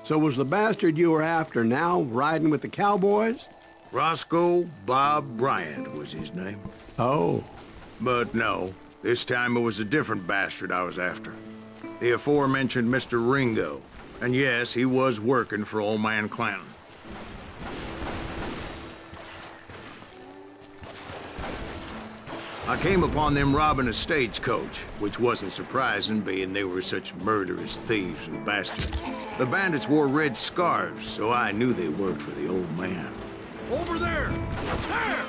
So was the bastard you were after now riding with the cowboys? Roscoe Bob Bryant was his name. Oh. But no, this time it was a different bastard I was after. The aforementioned Mr. Ringo. And yes, he was working for old man Clanton. I came upon them robbing a stagecoach, which wasn't surprising, being they were such murderous thieves and bastards. The bandits wore red scarves, so I knew they worked for the old man. Over there! There!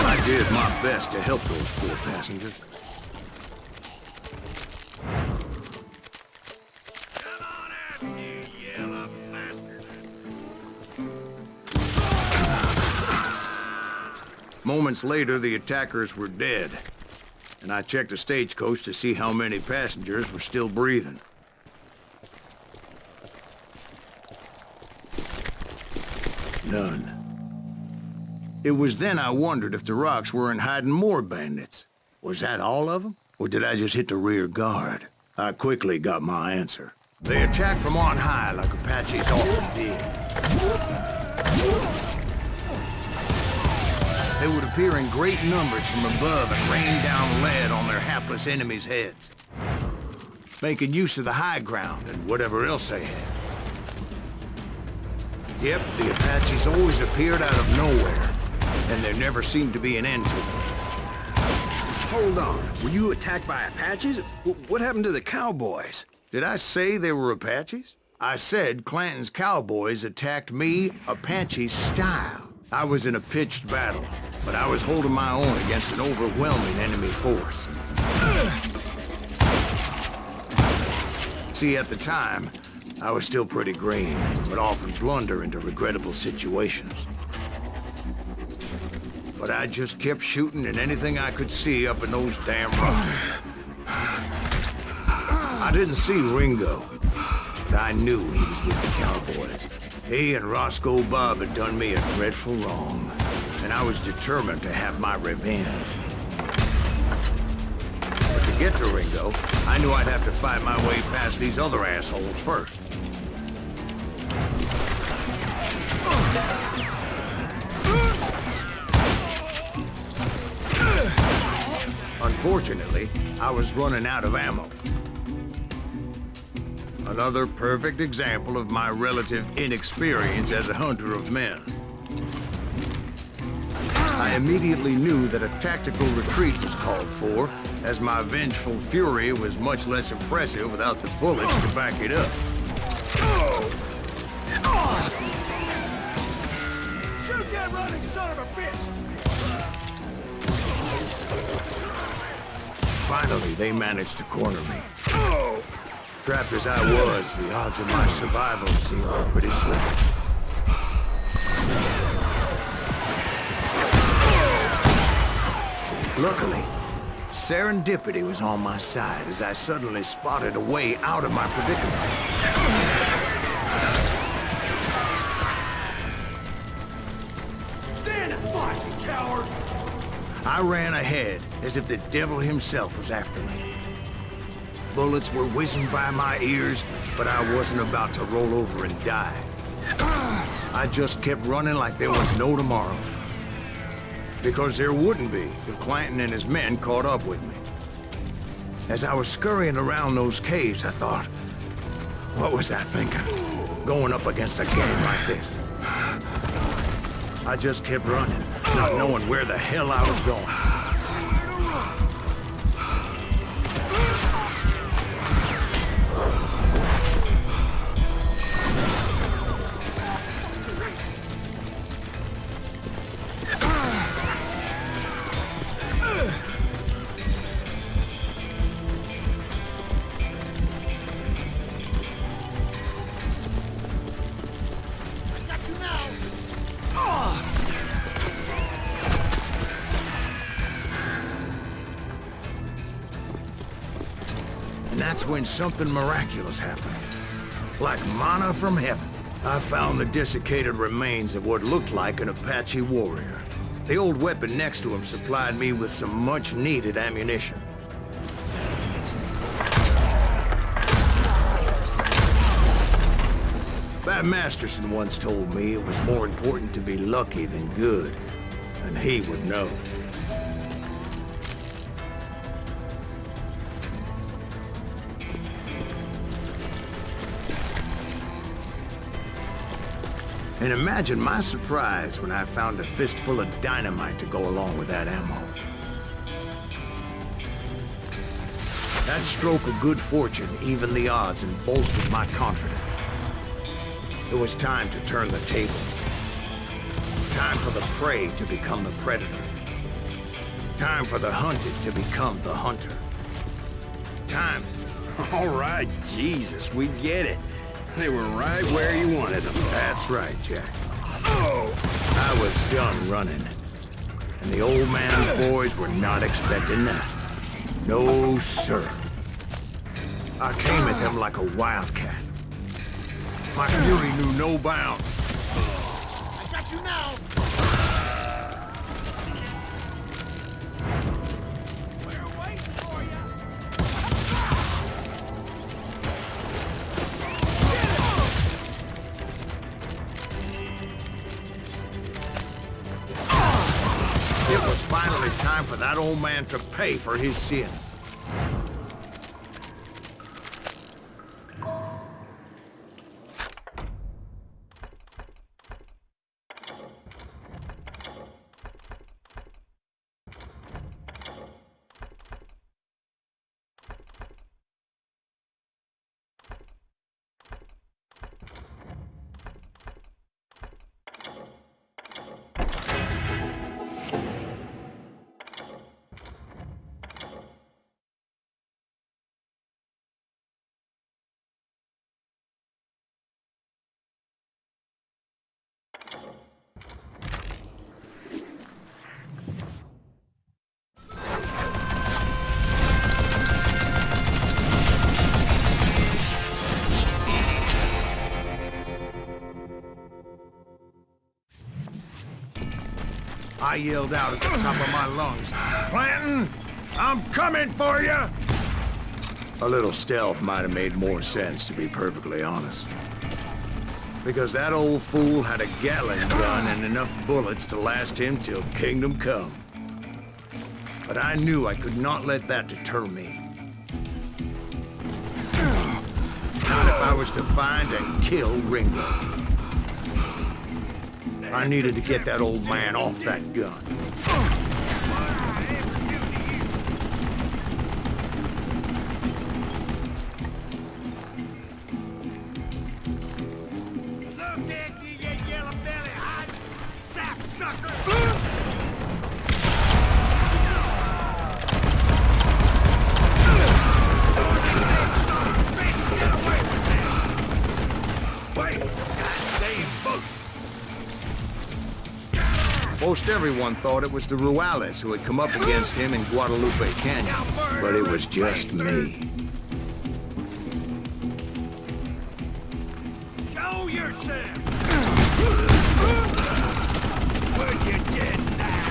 I did my best to help those poor passengers. Come on out, you yellow bastard! Moments later, the attackers were dead, and I checked the stagecoach to see how many passengers were still breathing. None. It was then I wondered if the rocks weren't hiding more bandits. Was that all of them? Or did I just hit the rear guard? I quickly got my answer. They attacked from on high like Apaches often did. They would appear in great numbers from above and rain down lead on their hapless enemies' heads, making use of the high ground and whatever else they had. Yep, the Apaches always appeared out of nowhere, and there never seemed to be an end to them. Hold on. Were you attacked by Apaches? What happened to the cowboys? Did I say they were Apaches? I said Clanton's cowboys attacked me Apache style. I was in a pitched battle, but I was holding my own against an overwhelming enemy force. See, at the time, I was still pretty green, but often blunder into regrettable situations. But I just kept shooting at anything I could see up in those damn rocks. I didn't see Ringo, but I knew he was with the cowboys. He and Roscoe Bob had done me a dreadful wrong, and I was determined to have my revenge. But to get to Ringo, I knew I'd have to fight my way past these other assholes first. Unfortunately, I was running out of ammo. Another perfect example of my relative inexperience as a hunter of men. I immediately knew that a tactical retreat was called for, as my vengeful fury was much less impressive without the bullets to back it up. Shoot that running son of a bitch! Finally, they managed to corner me. Trapped as I was, the odds of my survival seemed pretty slim. Luckily, serendipity was on my side as I suddenly spotted a way out of my predicament. Stand and fight, you coward! I ran ahead as if the devil himself was after me. Bullets were whizzing by my ears, but I wasn't about to roll over and die. I just kept running like there was no tomorrow. Because there wouldn't be if Clanton and his men caught up with me. As I was scurrying around those caves, I thought, what was I thinking? Going up against a gang like this. I just kept running, not knowing where the hell I was going. And that's when something miraculous happened. Like manna from heaven. I found the desiccated remains of what looked like an Apache warrior. The old weapon next to him supplied me with some much-needed ammunition. Bat Masterson once told me it was more important to be lucky than good, and he would know. And imagine my surprise when I found a fistful of dynamite to go along with that ammo. That stroke of good fortune evened the odds and bolstered my confidence. It was time to turn the tables. Time for the prey to become the predator. Time for the hunted to become the hunter. Time... All right, Jesus, we get it. They were right where you wanted them. That's right, Jack. Oh! I was done running. And the old man's boys were not expecting that. No, sir. I came at them like a wildcat. My fury knew no bounds. I got you now! We're waiting for you! It was finally time for that old man to pay for his sins. I yelled out at the top of my lungs, "Clanton, I'm coming for you!" A little stealth might have made more sense, to be perfectly honest. Because that old fool had a Gatling gun and enough bullets to last him till Kingdom Come. But I knew I could not let that deter me. Not if I was to find and kill Ringo. I needed to get that old man off that gun. Look at you, you yellow-belly hot sapsucker! Get away from me! Wait! Goddamn boat! Most everyone thought it was the Ruales who had come up against him in Guadalupe Canyon, but it was just me. Show yourself! Would you just die?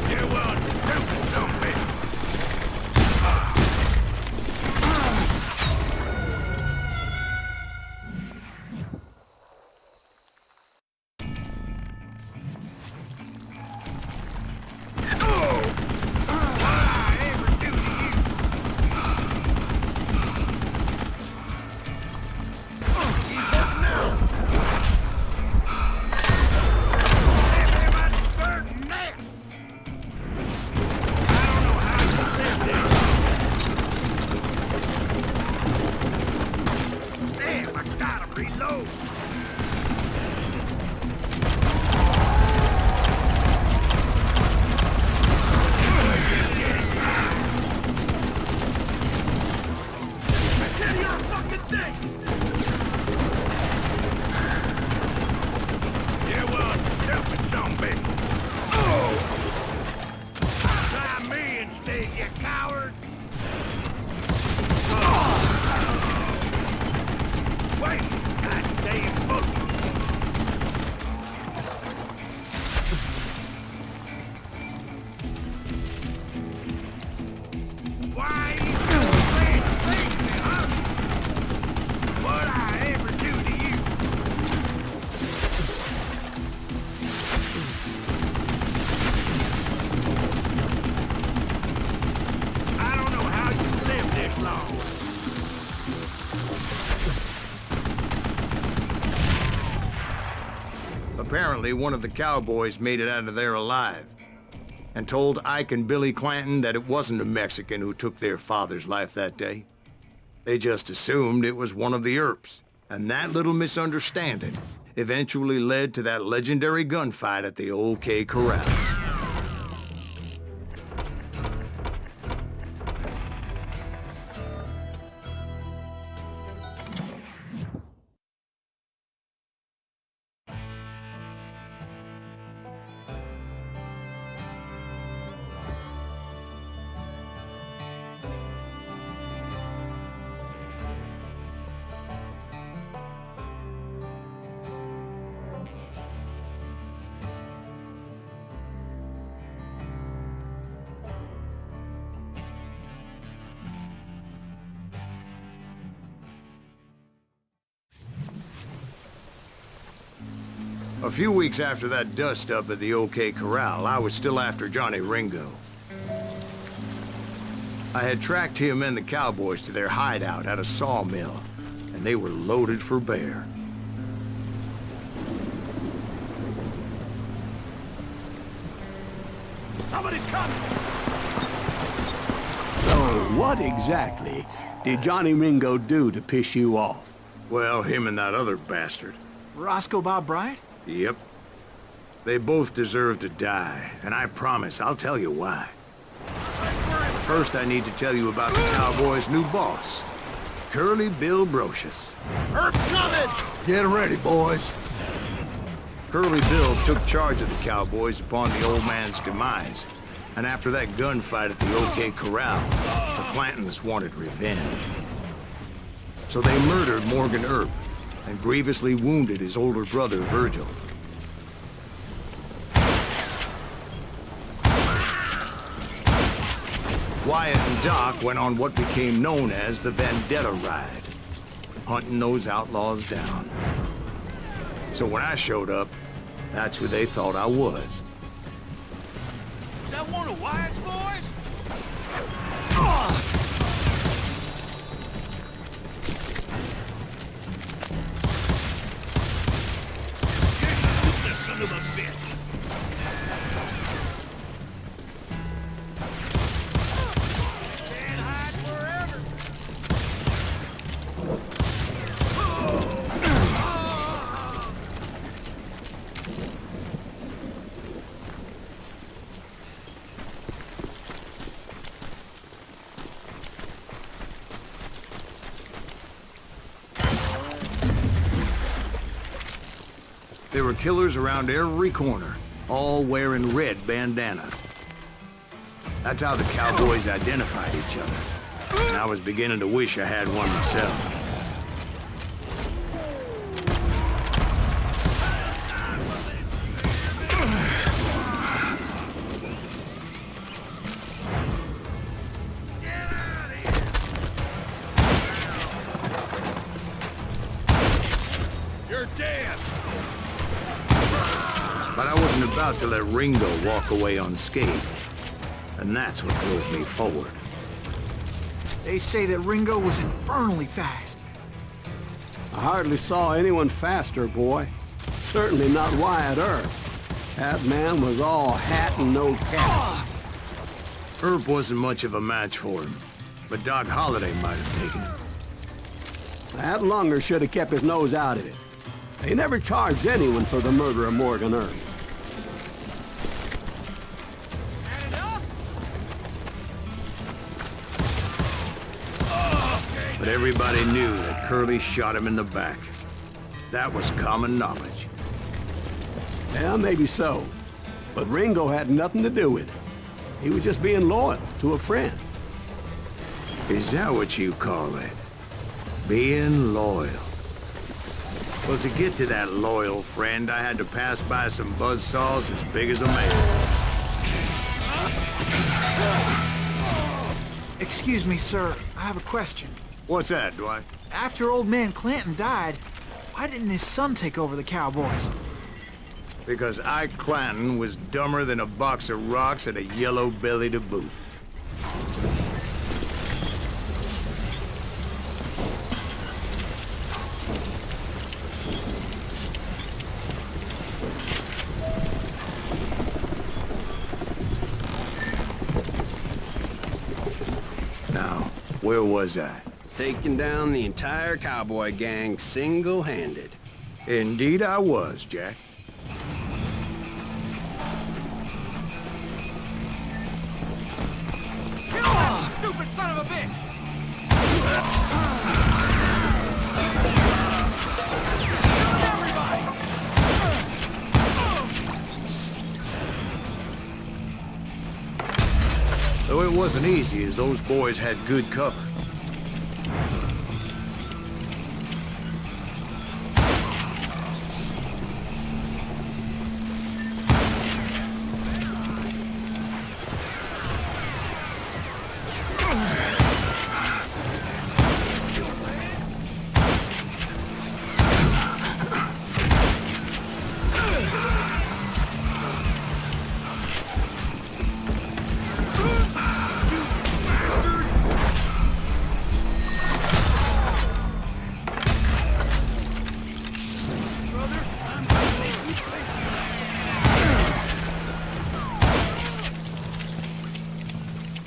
You want stupid, don't be. Apparently, one of the cowboys made it out of there alive and told Ike and Billy Clanton that it wasn't a Mexican who took their father's life that day. They just assumed it was one of the Earps, and that little misunderstanding eventually led to that legendary gunfight at the OK Corral. A few weeks after that dust-up at the OK Corral, I was still after Johnny Ringo. I had tracked him and the cowboys to their hideout at a sawmill, and they were loaded for bear. Somebody's coming! So, what exactly did Johnny Ringo do to piss you off? Well, him and that other bastard. Roscoe Bob Bryant? Yep. They both deserve to die, and I promise I'll tell you why. First, I need to tell you about the Cowboys' new boss, Curly Bill Brocious. Earp's coming! Get ready, boys. Curly Bill took charge of the Cowboys upon the old man's demise, and after that gunfight at the OK Corral, the Clantons wanted revenge. So they murdered Morgan Earp and grievously wounded his older brother, Virgil. Wyatt and Doc went on what became known as the Vendetta Ride, hunting those outlaws down. So when I showed up, that's who they thought I was. Is that one of Wyatt's boys? Just shoot the son of a bitch! Can't hide forever! There were killers around every corner, all wearing red bandanas. That's how the cowboys identified each other. And I was beginning to wish I had one myself. You're dead! But I wasn't about to let Ringo walk away unscathed. And that's what drove me forward. They say that Ringo was infernally fast. I hardly saw anyone faster, boy. Certainly not Wyatt Earp. That man was all hat and no cap. Earp wasn't much of a match for him, but Doc Holliday might have taken him. That lunger should have kept his nose out of it. They never charged anyone for the murder of Morgan Earp. Stand up! But everybody knew that Curly shot him in the back. That was common knowledge. Yeah, maybe so. But Ringo had nothing to do with it. He was just being loyal to a friend. Is that what you call it? Being loyal? Well, to get to that loyal friend, I had to pass by some buzzsaws as big as a man. Excuse me, sir. I have a question. What's that, Dwight? After old man Clanton died, why didn't his son take over the Cowboys? Because Ike Clanton was dumber than a box of rocks and a yellow belly to boot. Where was I? Taking down the entire cowboy gang single-handed. Indeed I was, Jack. Stupid son of a bitch! Though it wasn't easy, as those boys had good cover.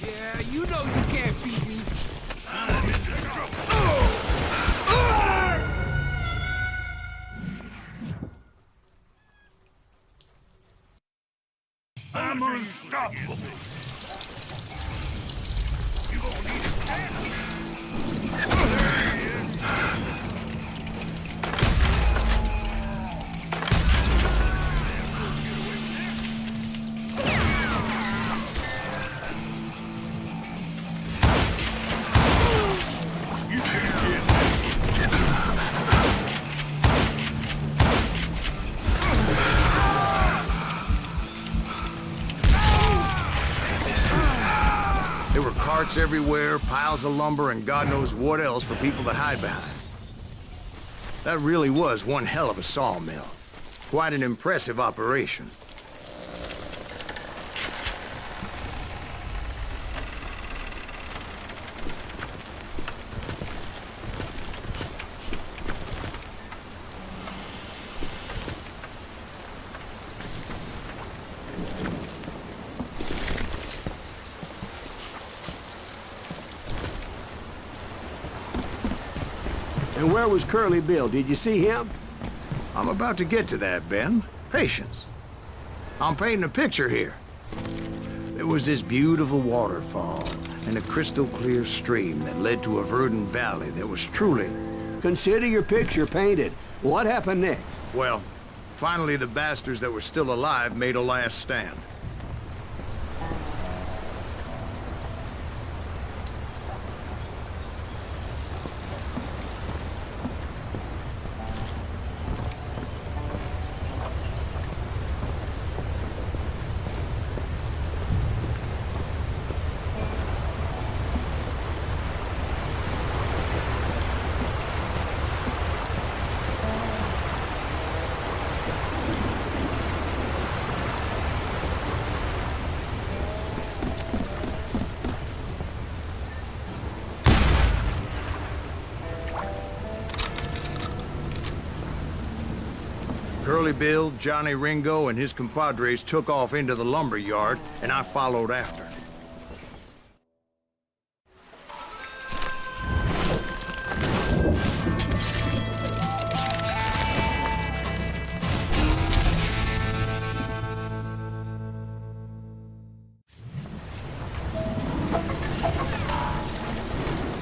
Yeah, you know you can't beat me. I'm unstoppable. You gonna need a cat? There were carts everywhere, piles of lumber, and God knows what else for people to hide behind. That really was one hell of a sawmill. Quite an impressive operation. And where was Curly Bill? Did you see him? I'm about to get to that, Ben. Patience. I'm painting a picture here. There was this beautiful waterfall and a crystal clear stream that led to a verdant valley that was truly... Consider your picture painted. What happened next? Well, finally the bastards that were still alive made a last stand. Curly Bill, Johnny Ringo, and his compadres took off into the lumber yard, and I followed after.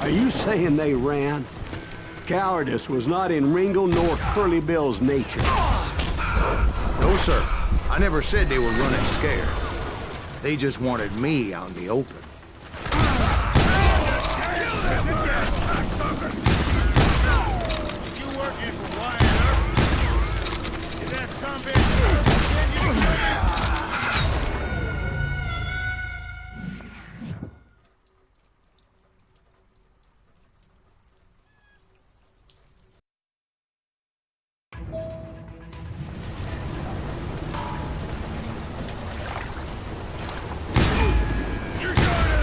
Are you saying they ran? Cowardice was not in Ringo nor Curly Bill's nature. No, sir. I never said they were running scared. They just wanted me out in the open. You working for Wyatt Earp? Is that some bitch? You're going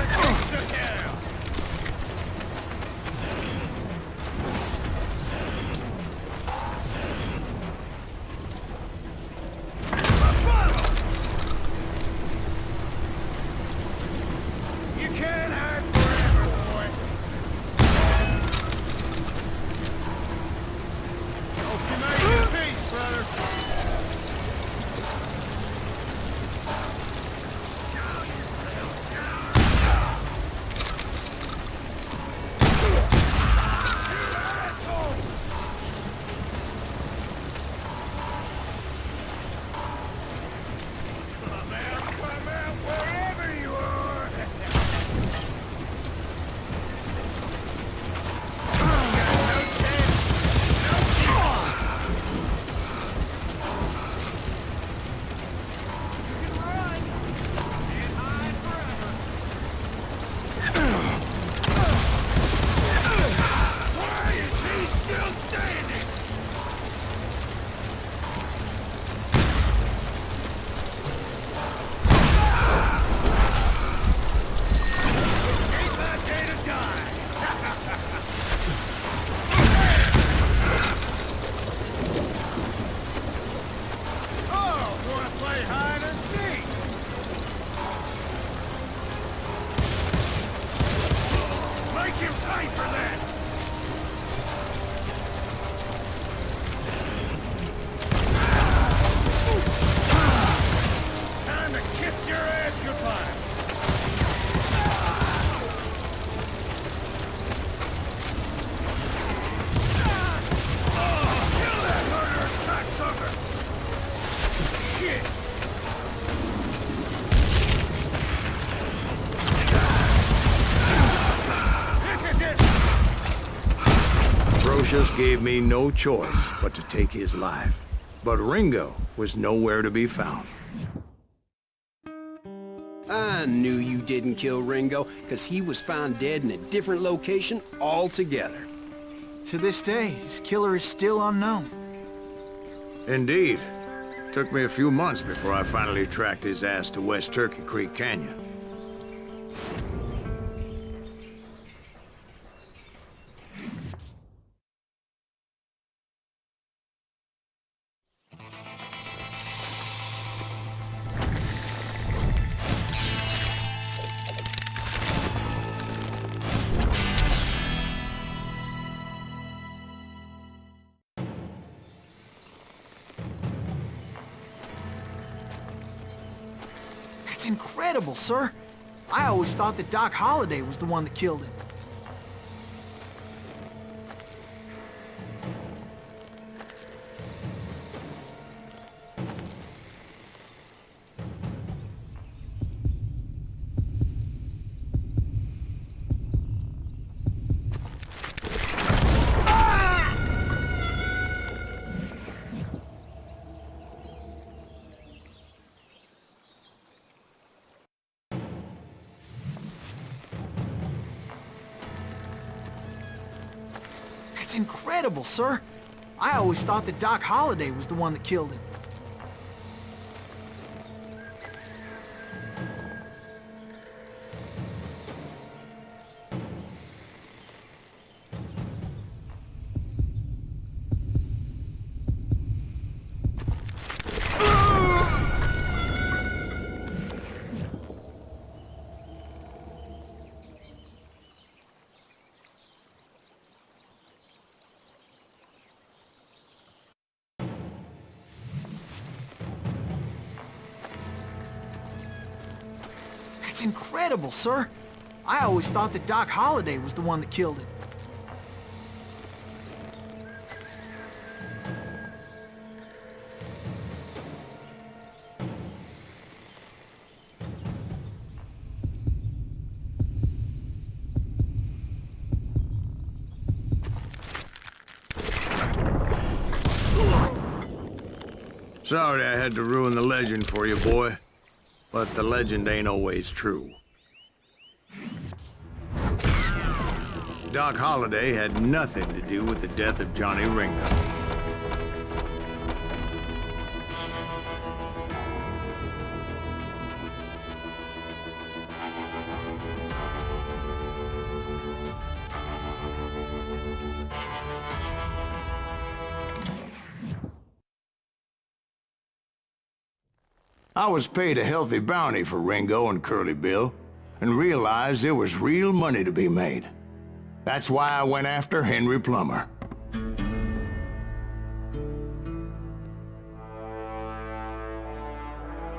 Aloysius gave me no choice but to take his life. But Ringo was nowhere to be found. I knew you didn't kill Ringo, because he was found dead in a different location altogether. To this day, his killer is still unknown. Indeed. Took me a few months before I finally tracked his ass to West Turkey Creek Canyon. That's incredible, sir. I always thought that Doc Holliday was the one that killed him. That's incredible, sir. I always thought that Doc Holliday was the one that killed him. That's incredible, sir. I always thought that Doc Holliday was the one that killed him. Sorry I had to ruin the legend for you, boy. But the legend ain't always true. Doc Holliday had nothing to do with the death of Johnny Ringo. I was paid a healthy bounty for Ringo and Curly Bill, and realized there was real money to be made. That's why I went after Henry Plummer.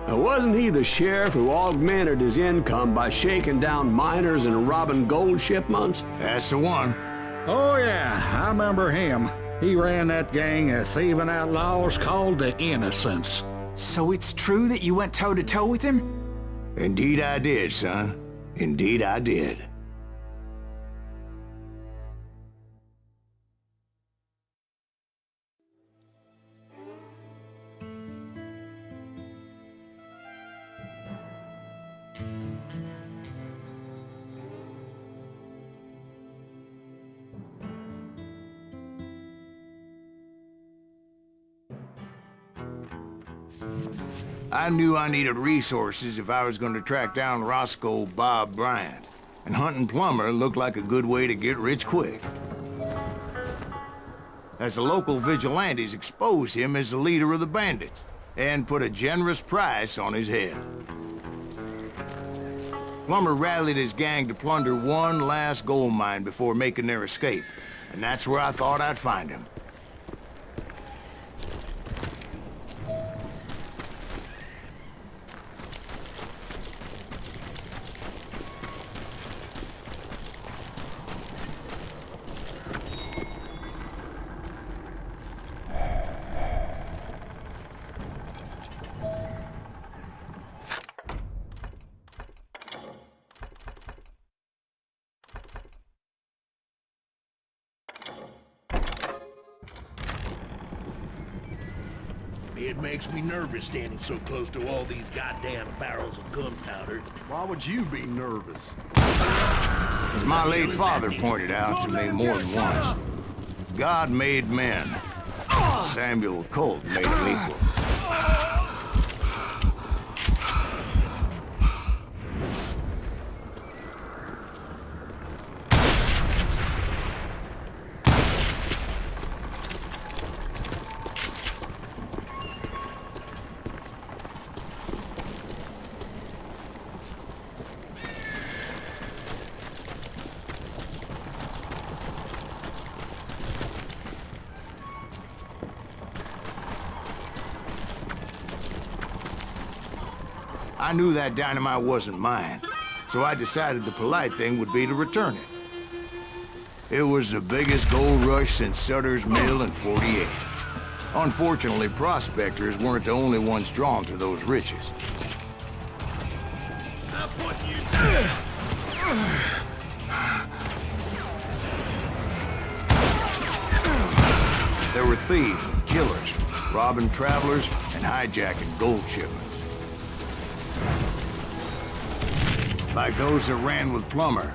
Now, wasn't he the sheriff who augmented his income by shaking down miners and robbing gold shipments? That's the one. Oh yeah, I remember him. He ran that gang of thieving outlaws called the Innocents. So it's true that you went toe-to-toe with him? Indeed I did, son. Indeed I did. I knew I needed resources if I was going to track down Roscoe Bob Bryant, and hunting Plummer looked like a good way to get rich quick. As the local vigilantes exposed him as the leader of the bandits, and put a generous price on his head. Plummer rallied his gang to plunder one last gold mine before making their escape, and that's where I thought I'd find him. It makes me nervous standing so close to all these goddamn barrels of gunpowder. Why would you be nervous? As my late father pointed out to me more than once, God made men. Samuel Colt made them equal. I knew that dynamite wasn't mine, so I decided the polite thing would be to return it. It was the biggest gold rush since Sutter's Mill in '48. Unfortunately, prospectors weren't the only ones drawn to those riches. There were thieves and killers, robbing travelers and hijacking gold shipments. Like those that ran with Plummer.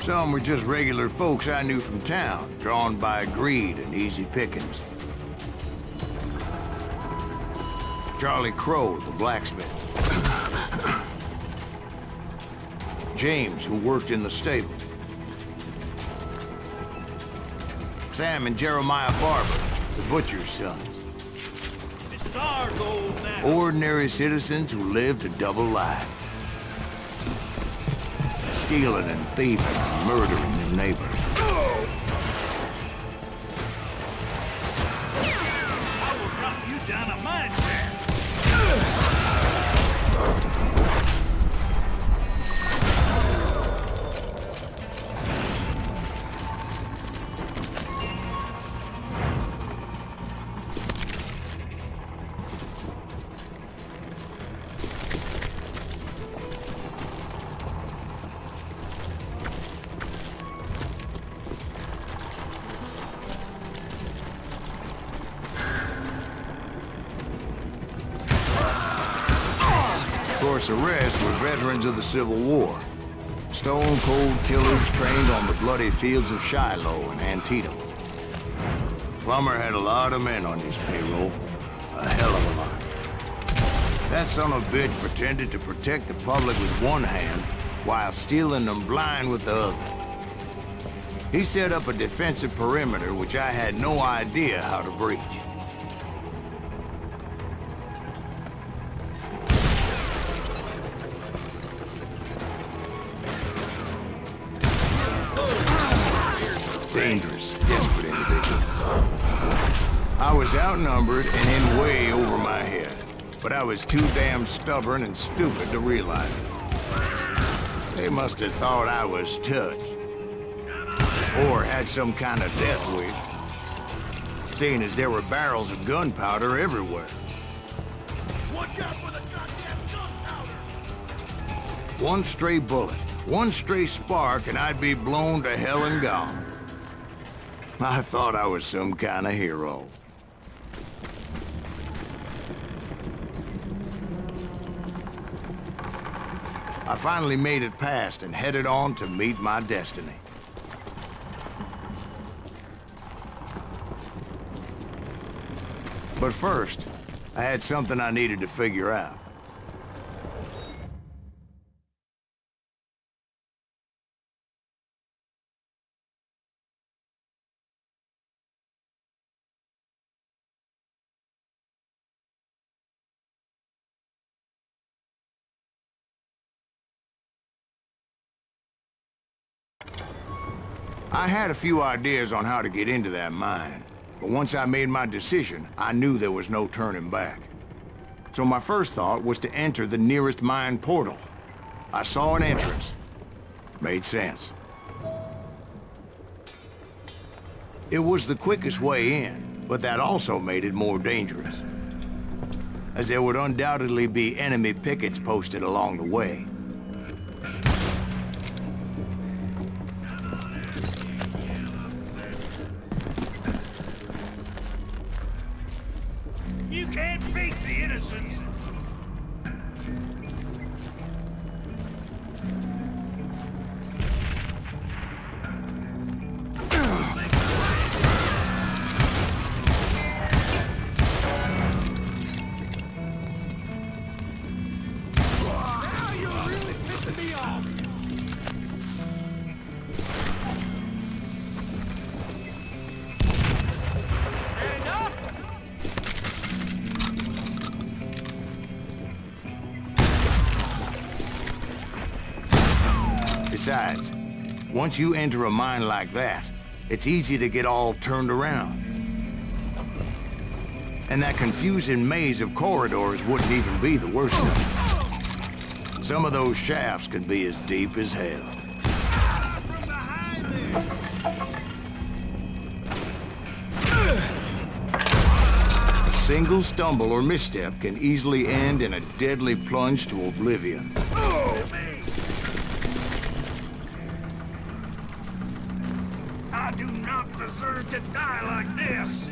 Some were just regular folks I knew from town, drawn by greed and easy pickings. Charlie Crow, the blacksmith. James, who worked in the stable. Sam and Jeremiah Barber, the butcher's sons. This is our gold now. Ordinary citizens who lived a double life. Stealing and thieving and murdering their neighbors. I will drop you down a mine shaft. Of course, the rest were veterans of the Civil War. Stone-cold killers trained on the bloody fields of Shiloh and Antietam. Plummer had a lot of men on his payroll. A hell of a lot. That son of a bitch pretended to protect the public with one hand while stealing them blind with the other. He set up a defensive perimeter which I had no idea how to breach. Dangerous, desperate individual. I was outnumbered and in way over my head, but I was too damn stubborn and stupid to realize it. They must have thought I was touched. Or had some kind of death wish, seeing as there were barrels of gunpowder everywhere. Watch out for the goddamn gunpowder! One stray bullet, one stray spark, and I'd be blown to hell and gone. I thought I was some kind of hero. I finally made it past and headed on to meet my destiny. But first, I had something I needed to figure out. I had a few ideas on how to get into that mine, but once I made my decision, I knew there was no turning back. So my first thought was to enter the nearest mine portal. I saw an entrance. Made sense. It was the quickest way in, but that also made it more dangerous, as there would undoubtedly be enemy pickets posted along the way. You can't innocents. Now you're really pissing me off. Had enough? Besides, once you enter a mine like that, it's easy to get all turned around. And that confusing maze of corridors wouldn't even be the worst of it. Some of those shafts can be as deep as hell. From behind there. A single stumble or misstep can easily end in a deadly plunge to oblivion. I do not deserve to die like this.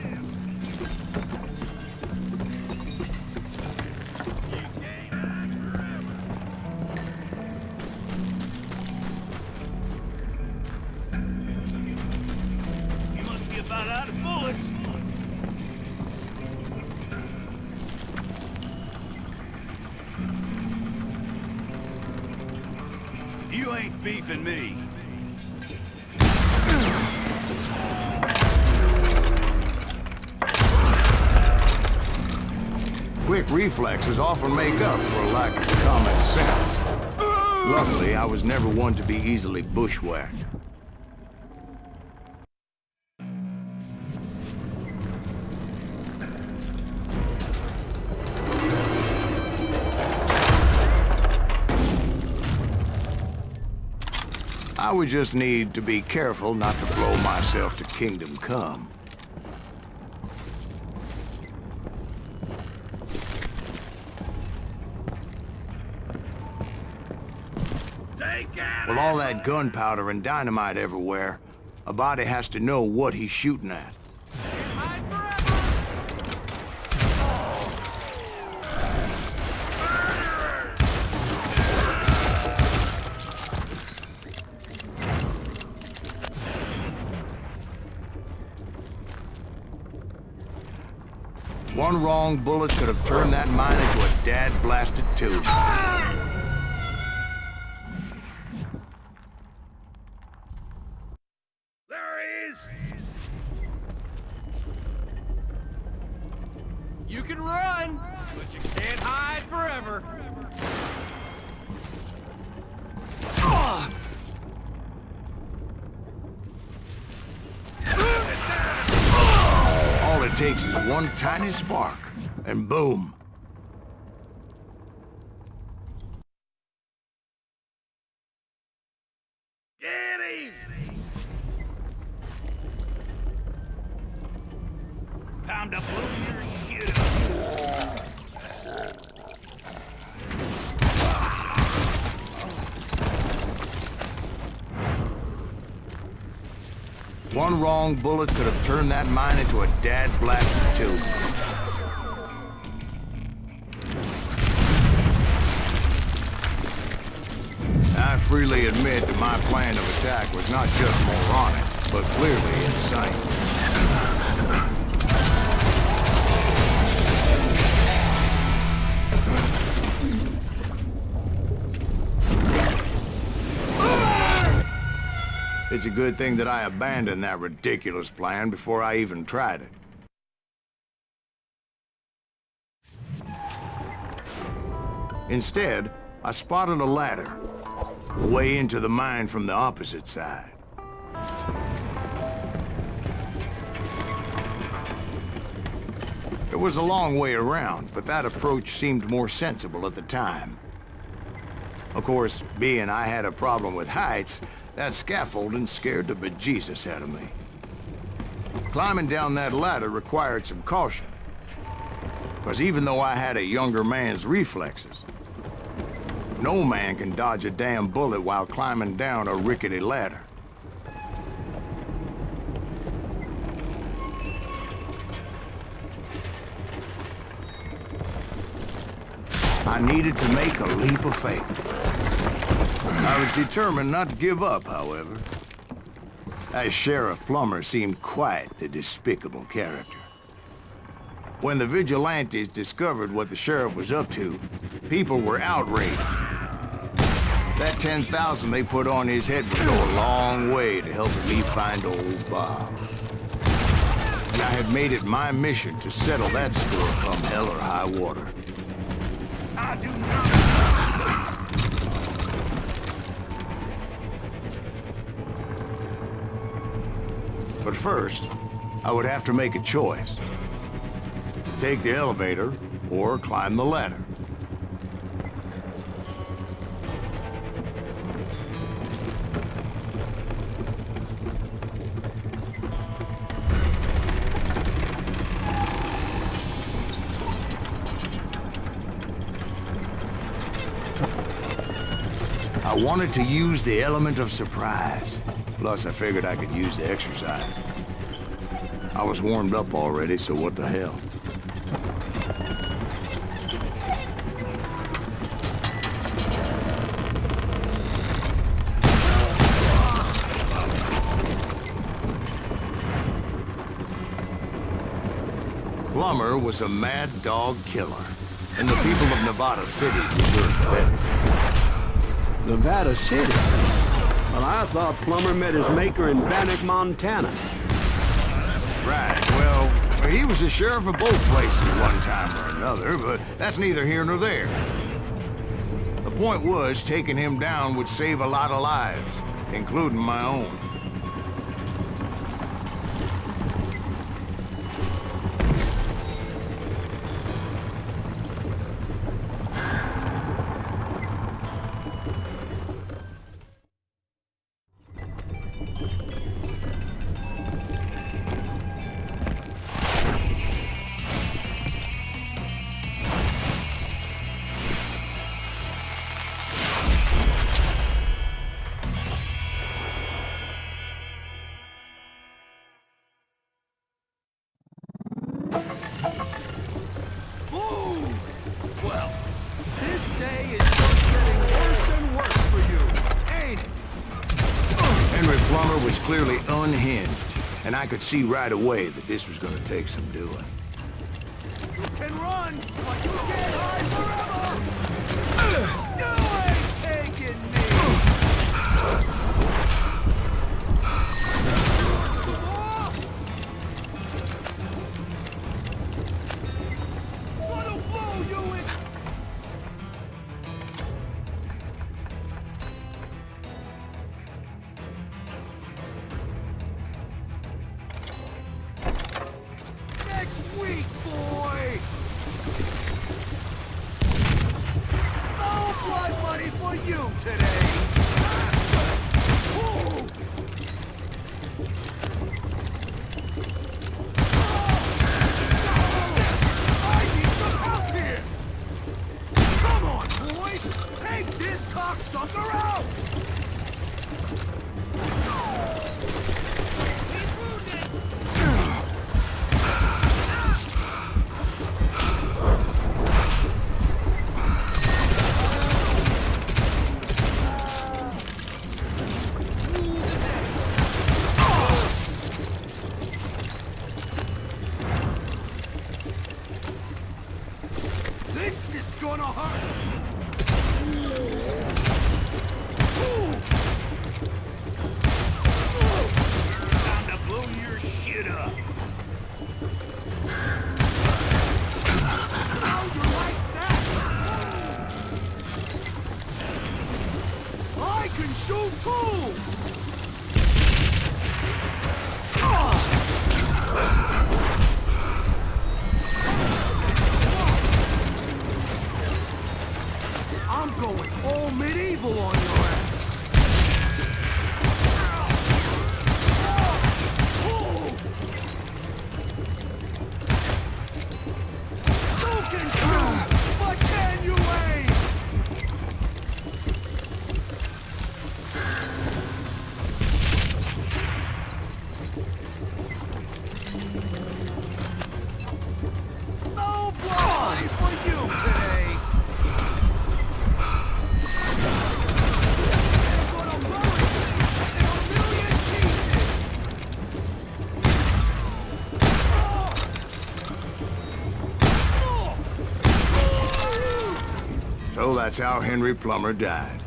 You must be about out of bullets. You ain't beefing me. Quick reflexes often make up for a lack of common sense. Luckily, I was never one to be easily bushwhacked. I would just need to be careful not to blow myself to kingdom come. With all that gunpowder and dynamite everywhere, a body has to know what he's shooting at. One wrong bullet could have turned that mine into a dad-blasted tube. There he is! You can run, but you can't hide forever. All it takes is one tiny spark, and boom. Get him! Time to blow your shit up. One wrong bullet could have turned that mine into a dad-blasted tube. I freely admit that my plan of attack was not just moronic, but clearly insane. It's a good thing that I abandoned that ridiculous plan before I even tried it. Instead, I spotted a ladder, way into the mine from the opposite side. It was a long way around, but that approach seemed more sensible at the time. Of course, being I had a problem with heights, that scaffolding scared the bejesus out of me. Climbing down that ladder required some caution, because even though I had a younger man's reflexes, no man can dodge a damn bullet while climbing down a rickety ladder. I needed to make a leap of faith. I was determined not to give up, however. As Sheriff Plummer seemed quite the despicable character. When the vigilantes discovered what the sheriff was up to, people were outraged. That 10,000 they put on his head would go a long way to helping me find old Bob. And I had made it my mission to settle that score come hell or high water. I do not. But first, I would have to make a choice. Take the elevator or climb the ladder. I wanted to use the element of surprise. Plus, I figured I could use the exercise. I was warmed up already, so what the hell? Plummer was a mad dog killer, and the people of Nevada City deserved better. Nevada City? Well, I thought Plummer met his maker in Bannock, Montana. Right, well, he was the sheriff of both places one time or another, but that's neither here nor there. The point was, taking him down would save a lot of lives, including my own. Well, this day is just getting worse and worse for you, ain't it? Henry Plummer was clearly unhinged, and I could see right away that this was gonna take some doing. You can run, but you can't hide forever! You ain't taking me! What'll blow you in? Next week, boy! No blood money for you today! Ooh. I need some help here! Come on, boys! Take this cocksucker out! He's wounded! So that's how Henry Plummer died.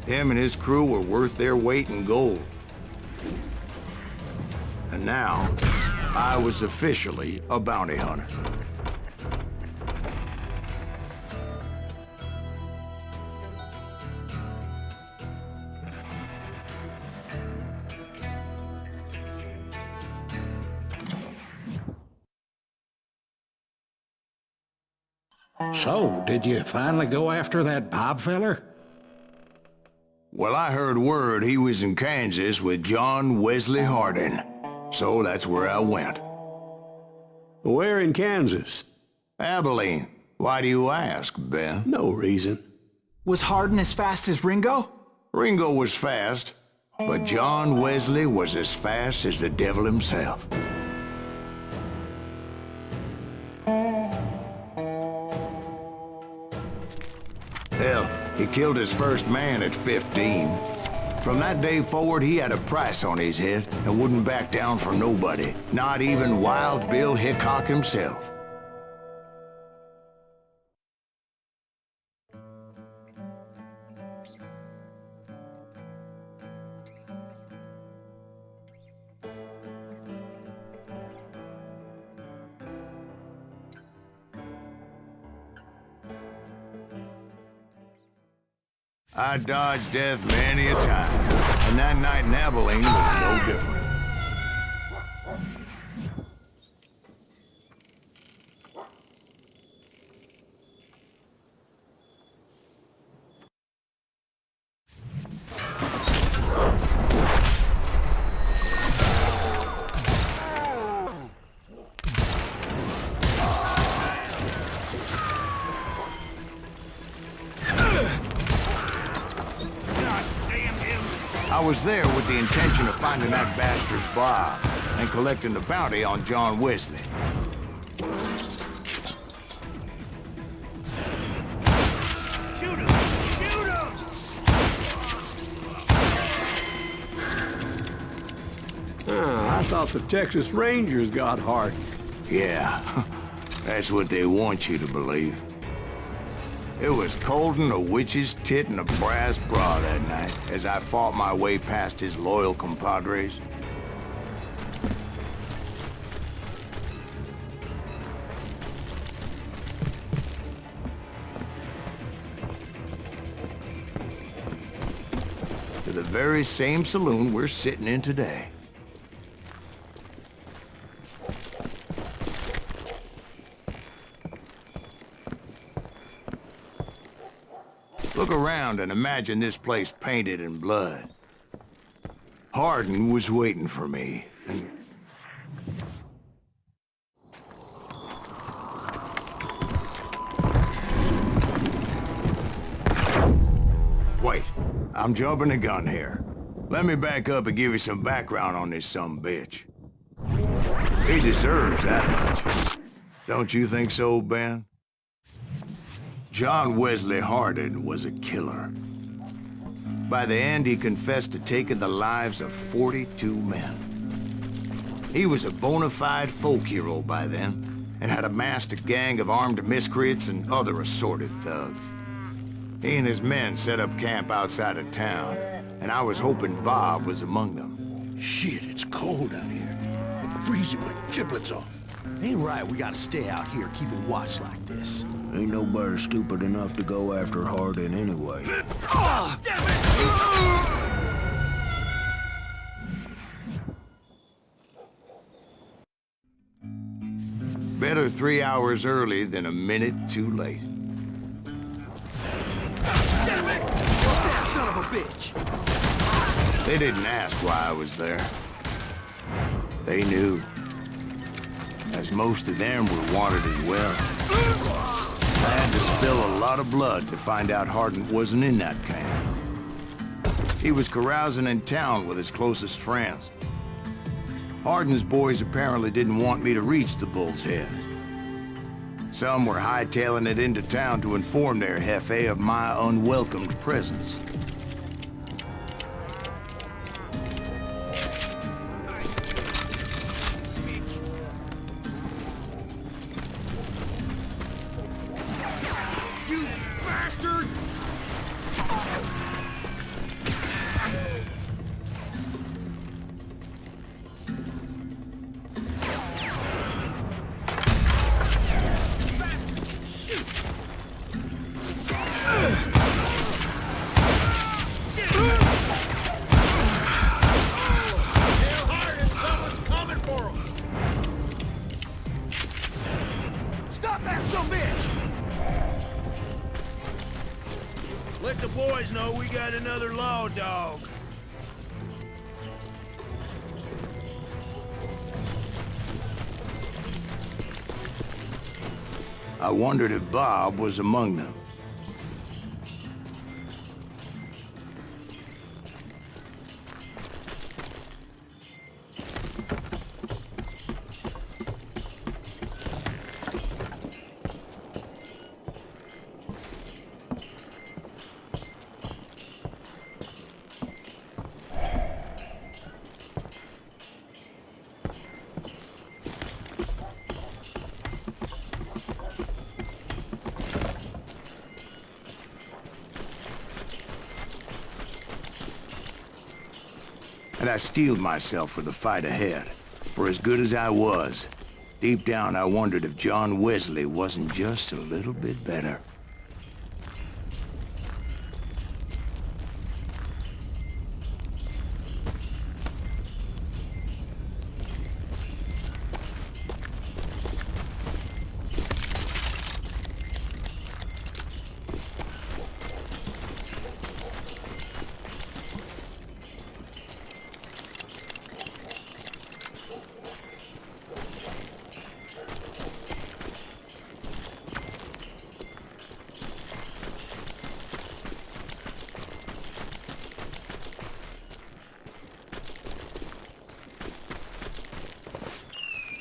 Him and his crew were worth their weight in gold. And now, I was officially a bounty hunter. So, did you finally go after that Bob feller? Well, I heard word he was in Kansas with John Wesley Hardin. So that's where I went. Where in Kansas? Abilene. Why do you ask, Ben? No reason. Was Hardin as fast as Ringo? Ringo was fast, but John Wesley was as fast as the devil himself. Hell, he killed his first man at 15. From that day forward, he had a price on his head and wouldn't back down for nobody, not even Wild Bill Hickok himself. I dodged death many a time, and that night in Abilene was no different. I was there with the intention of finding that bastard's Bob and collecting the bounty on John Wesley. Shoot him! Shoot him! I thought the Texas Rangers got Hardin. Yeah, that's what they want you to believe. It was cold in a witch's tit and a brass bra that night as I fought my way past his loyal compadres. To the very same saloon we're sitting in today. Look around and imagine this place painted in blood. Hardin was waiting for me, and... Wait, I'm jumping the gun here. Let me back up and give you some background on this sumbitch. He deserves that much. Don't you think so, Ben? John Wesley Hardin was a killer. By the end, he confessed to taking the lives of 42 men. He was a bona fide folk hero by then, and had amassed a gang of armed miscreants and other assorted thugs. He and his men set up camp outside of town, and I was hoping Bob was among them. Shit, it's cold out here. I'm freezing my giblets off. Ain't right we gotta stay out here keeping watch like this. Ain't nobody stupid enough to go after Hardin anyway. Oh, damn it! Better 3 hours early than a minute too late. Damn it! Shoot that son of a bitch! They didn't ask why I was there. They knew. As most of them were wanted as well. I had to spill a lot of blood to find out Hardin wasn't in that camp. He was carousing in town with his closest friends. Hardin's boys apparently didn't want me to reach the Bull's Head. Some were hightailing it into town to inform their jefe of my unwelcomed presence. You bastard! Some bitch! Let the boys know we got another law dog. I wondered if Bob was among them. And I steeled myself for the fight ahead. For as good as I was, deep down I wondered if John Wesley wasn't just a little bit better.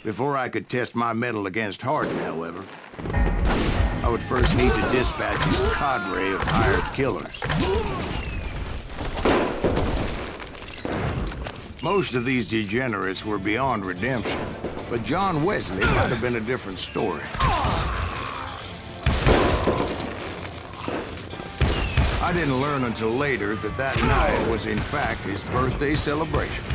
Before I could test my mettle against Hardin, however, I would first need to dispatch his cadre of hired killers. Most of these degenerates were beyond redemption, but John Wesley might have been a different story. I didn't learn until later that that night was in fact his birthday celebration.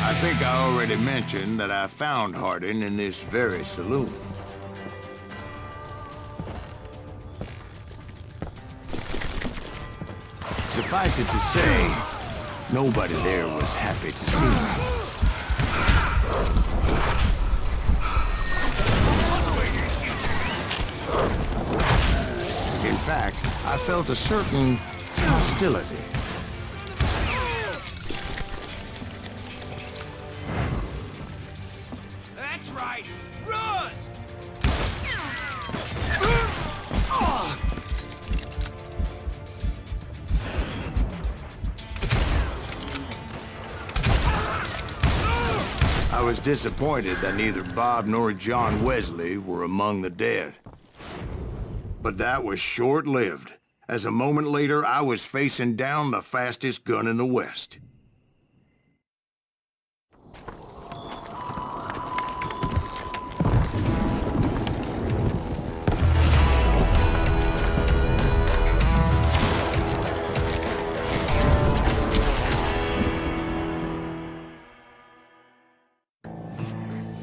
I think I already mentioned that I found Hardin in this very saloon. Suffice it to say, nobody there was happy to see me. In fact, I felt a certain hostility. That's right! Run! I was disappointed that neither Bob nor John Wesley were among the dead. But that was short-lived, as a moment later I was facing down the fastest gun in the West.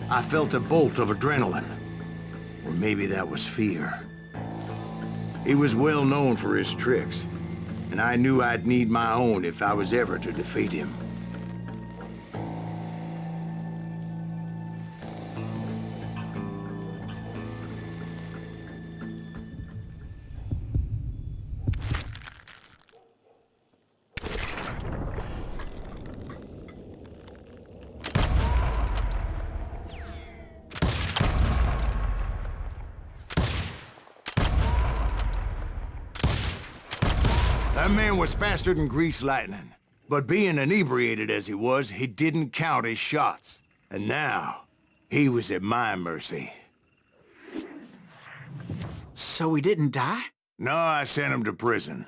I felt a bolt of adrenaline. Or maybe that was fear. He was well known for his tricks, and I knew I'd need my own if I was ever to defeat him. That man was faster than greased lightning. But being inebriated as he was, he didn't count his shots. And now, he was at my mercy. So he didn't die? No, I sent him to prison.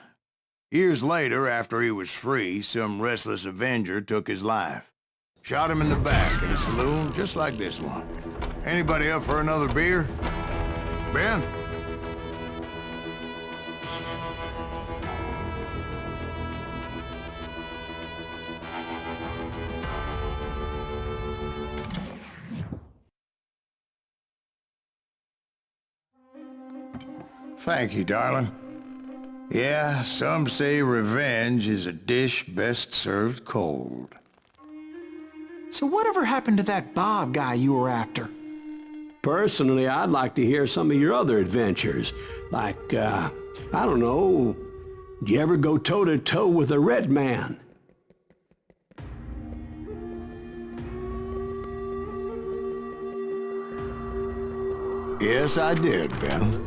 Years later, after he was free, some restless Avenger took his life. Shot him in the back in a saloon just like this one. Anybody up for another beer? Ben? Thank you, darling. Yeah, some say revenge is a dish best served cold. So whatever happened to that Bob guy you were after? Personally, I'd like to hear some of your other adventures. Like, I don't know, did you ever go toe-to-toe with a red man? Yes, I did, Ben.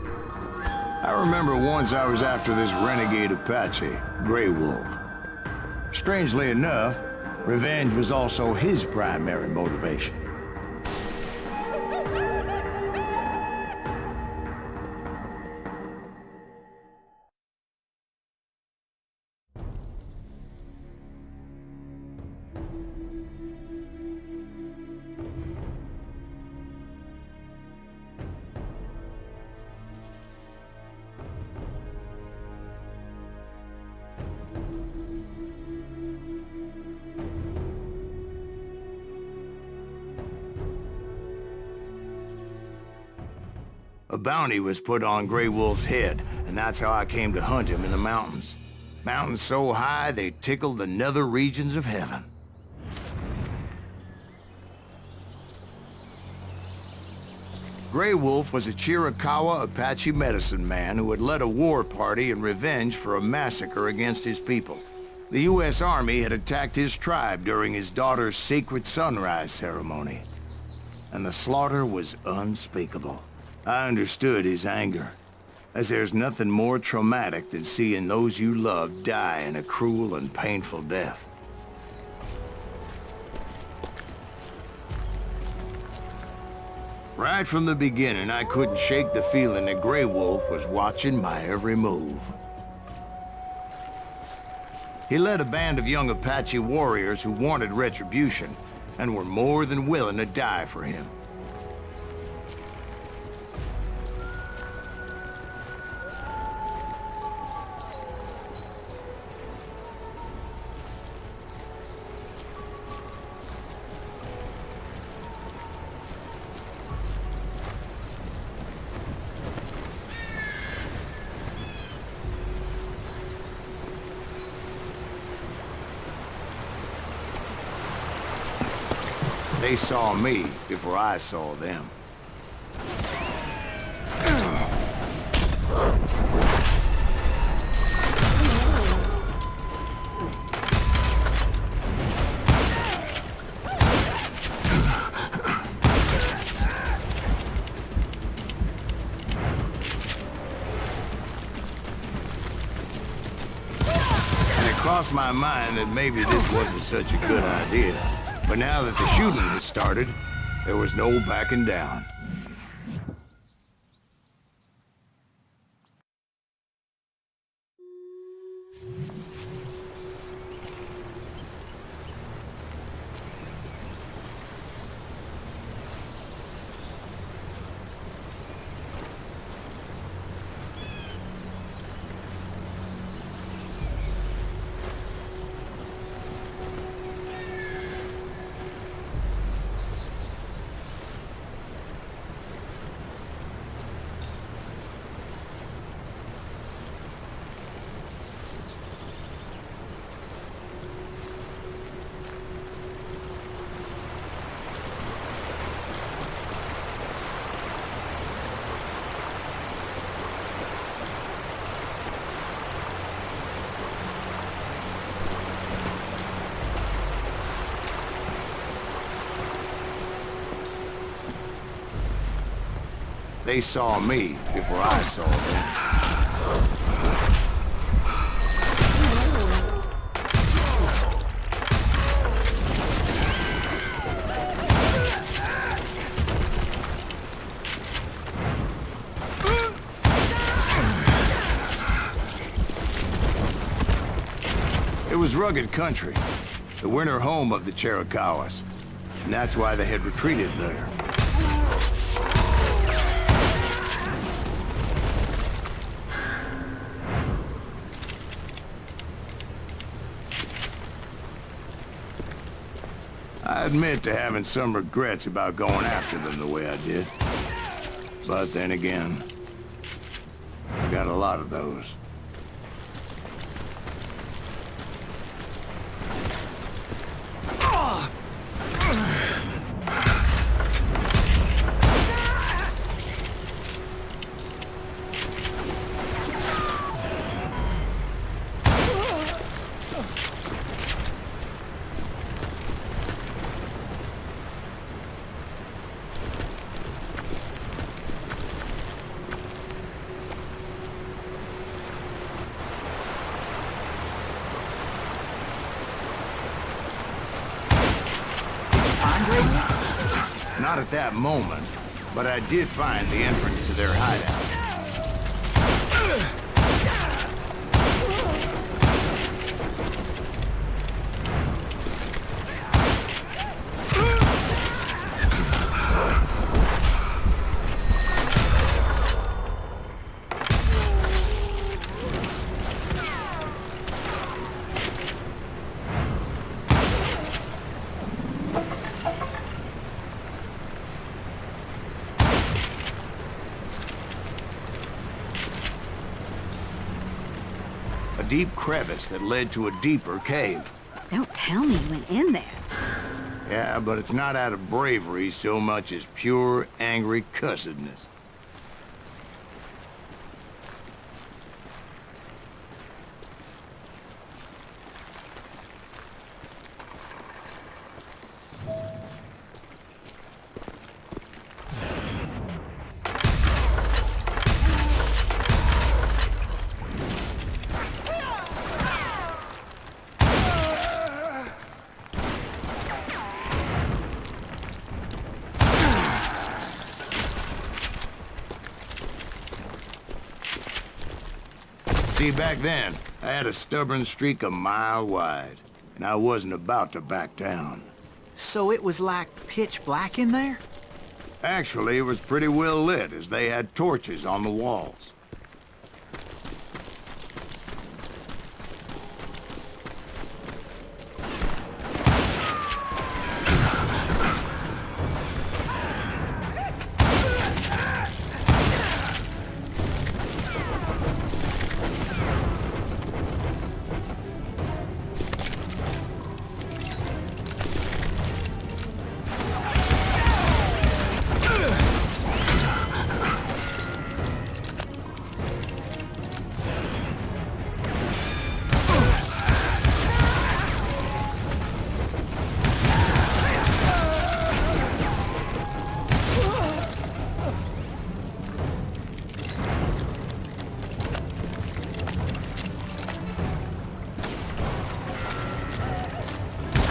I remember once I was after this renegade Apache, Grey Wolf. Strangely enough, revenge was also his primary motivation. A bounty was put on Grey Wolf's head, and that's how I came to hunt him in the mountains. Mountains so high they tickled the nether regions of heaven. Grey Wolf was a Chiricahua Apache medicine man who had led a war party in revenge for a massacre against his people. The U.S. Army had attacked his tribe during his daughter's sacred sunrise ceremony, and the slaughter was unspeakable. I understood his anger, as there's nothing more traumatic than seeing those you love die in a cruel and painful death. Right from the beginning, I couldn't shake the feeling that Grey Wolf was watching my every move. He led a band of young Apache warriors who wanted retribution and were more than willing to die for him. They saw me before I saw them. And it crossed my mind that maybe this wasn't such a good idea. But now that the shooting had started, there was no backing down. they saw me before I saw them. It was rugged country, the winter home of the Chiricahuas, and that's why they had retreated there. I admit to having some regrets about going after them the way I did. But then again, I got a lot of those. Not at that moment, but I did find the entrance to their hideout. A deep crevice that led to a deeper cave. Don't tell me you went in there. Yeah, but it's not out of bravery so much as pure, angry cussedness. See, back then, I had a stubborn streak a mile wide, and I wasn't about to back down. So it was like pitch black in there? Actually, it was pretty well lit, as they had torches on the walls.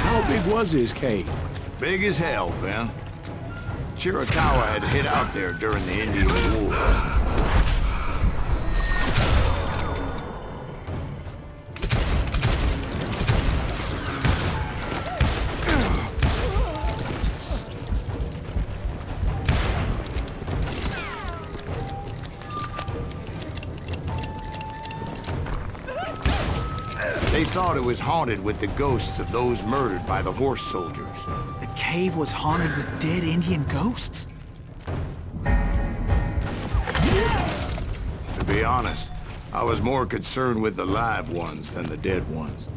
How big was his cave? Big as hell, Ben. Chiricahua had hid out there during the Indian Wars. They thought it was haunted with the ghosts of those murdered by the horse soldiers. The cave was haunted with dead Indian ghosts? To be honest, I was more concerned with the live ones than the dead ones.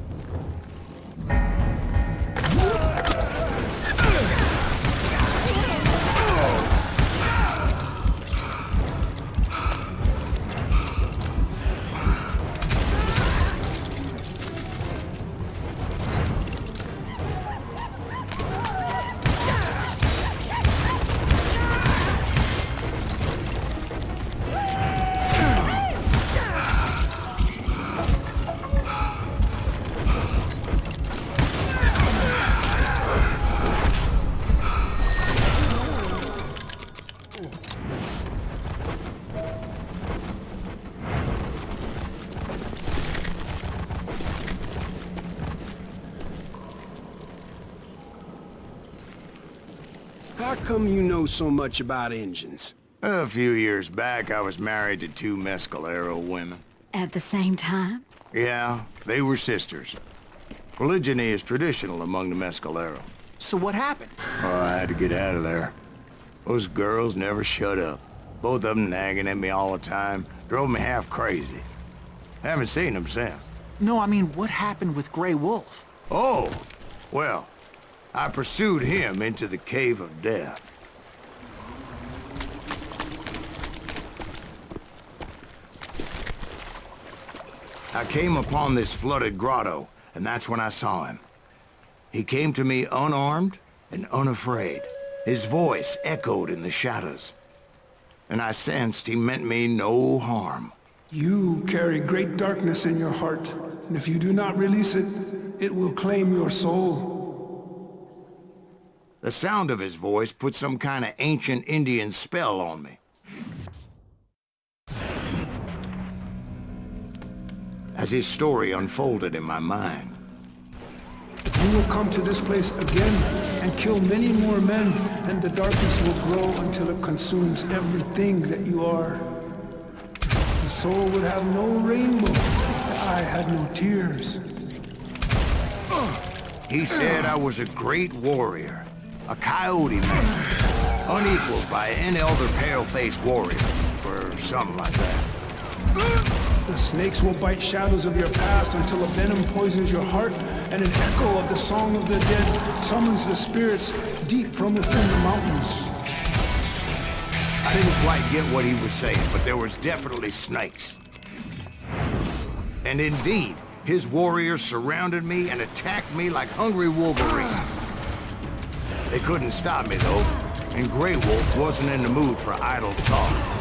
How come you know so much about engines? A few years back, I was married to two Mescalero women. At the same time? Yeah, they were sisters. Polygyny is traditional among the Mescalero. So what happened? Oh, I had to get out of there. Those girls never shut up. Both of them nagging at me all the time. Drove me half crazy. Haven't seen them since. No, I mean, what happened with Grey Wolf? Oh, well, I pursued him into the Cave of Death. I came upon this flooded grotto, and that's when I saw him. He came to me unarmed and unafraid. His voice echoed in the shadows, and I sensed he meant me no harm. You carry great darkness in your heart, and if you do not release it, it will claim your soul. The sound of his voice put some kind of ancient Indian spell on me. As his story unfolded in my mind, You will come to this place again and kill many more men, and the darkness will grow until it consumes everything that you are. The soul would have no rainbow if the eye had no tears. he said I was a great warrior, a coyote man, unequaled by any other pale-faced warrior, or something like that. The snakes will bite shadows of your past until a venom poisons your heart, and an echo of the song of the dead summons the spirits deep from within the mountains. I didn't quite get what he was saying, but there was definitely snakes. And indeed, his warriors surrounded me and attacked me like hungry wolverines. They couldn't stop me, though, and Grey Wolf wasn't in the mood for idle talk.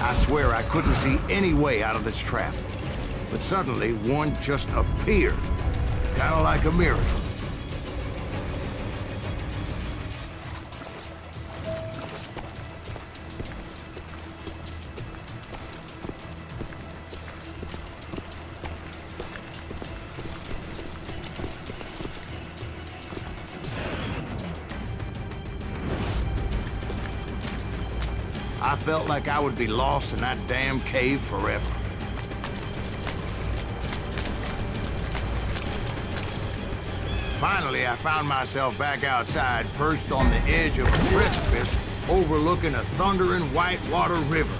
I swear I couldn't see any way out of this trap. But suddenly, one just appeared. Kind of like a miracle. I felt like I would be lost in that damn cave forever. Finally, I found myself back outside, perched on the edge of a precipice overlooking a thundering whitewater river.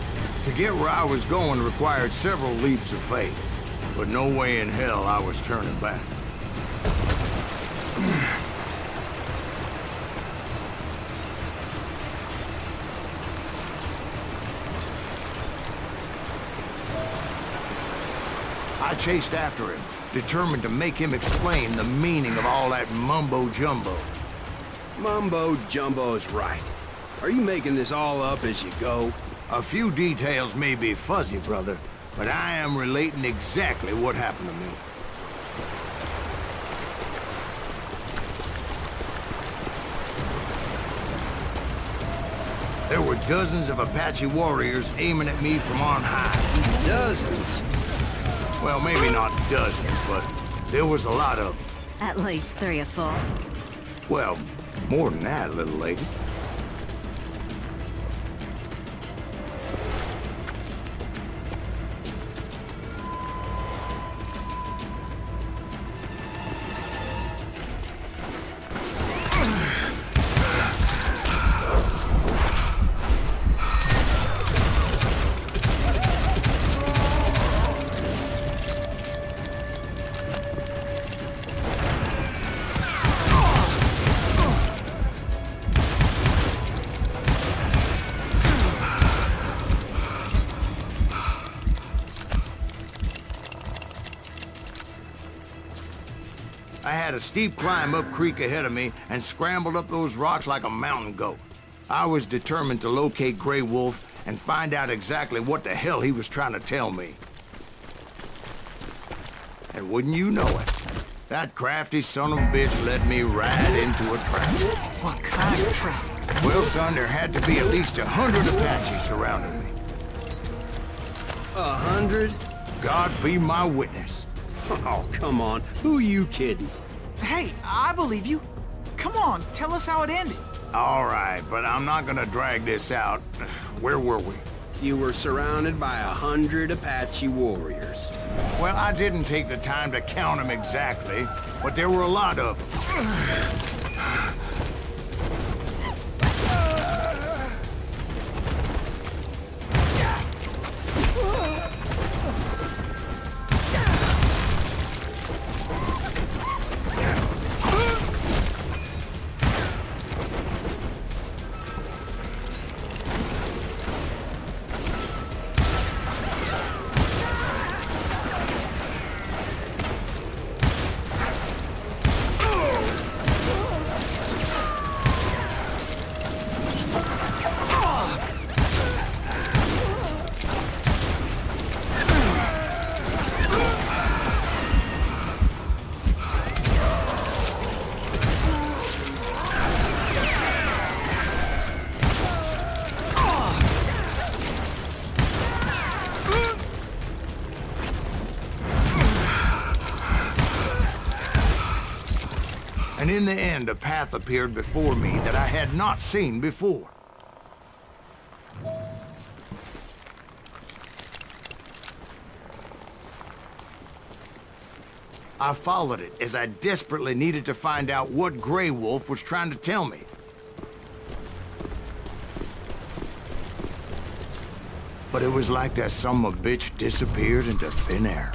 To get where I was going required several leaps of faith, but no way in hell I was turning back. I chased after him, determined to make him explain the meaning of all that mumbo-jumbo. Mumbo-jumbo's right. Are you making this all up as you go? A few details may be fuzzy, brother, but I am relating exactly what happened to me. There were dozens of Apache warriors aiming at me from on high. Dozens? Well, maybe not dozens, but there was a lot of them. At least 3 or 4. Well, more than that, little lady. I had a steep climb up creek ahead of me and scrambled up those rocks like a mountain goat. I was determined to locate Grey Wolf and find out exactly what the hell he was trying to tell me. And wouldn't you know it, that crafty son of a bitch led me right into a trap. What kind of trap? Well, son, there had to be at least 100 Apaches surrounding me. 100? God be my witness. Oh, come on. Who you kidding? Hey, I believe you. Come on, tell us how it ended. All right, but I'm not gonna drag this out. Where were we? You were surrounded by 100 Apache warriors. Well, I didn't take the time to count them exactly, but there were a lot of them. And in the end, a path appeared before me that I had not seen before. I followed it as I desperately needed to find out what Grey Wolf was trying to tell me. But it was like that son of a bitch disappeared into thin air.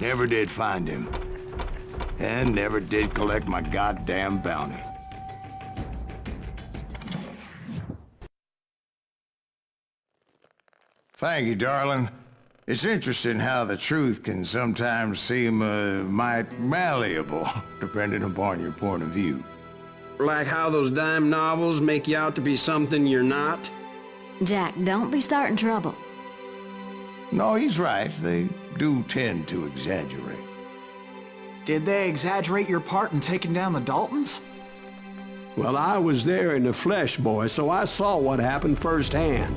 Never did find him. And never did collect my goddamn bounty. Thank you, darling. It's interesting how the truth can sometimes seem, might malleable, depending upon your point of view. Like how those dime novels make you out to be something you're not? Jack, don't be starting trouble. No, he's right. They do tend to exaggerate. Did they exaggerate your part in taking down the Daltons? Well, I was there in the flesh, boy, so I saw what happened firsthand.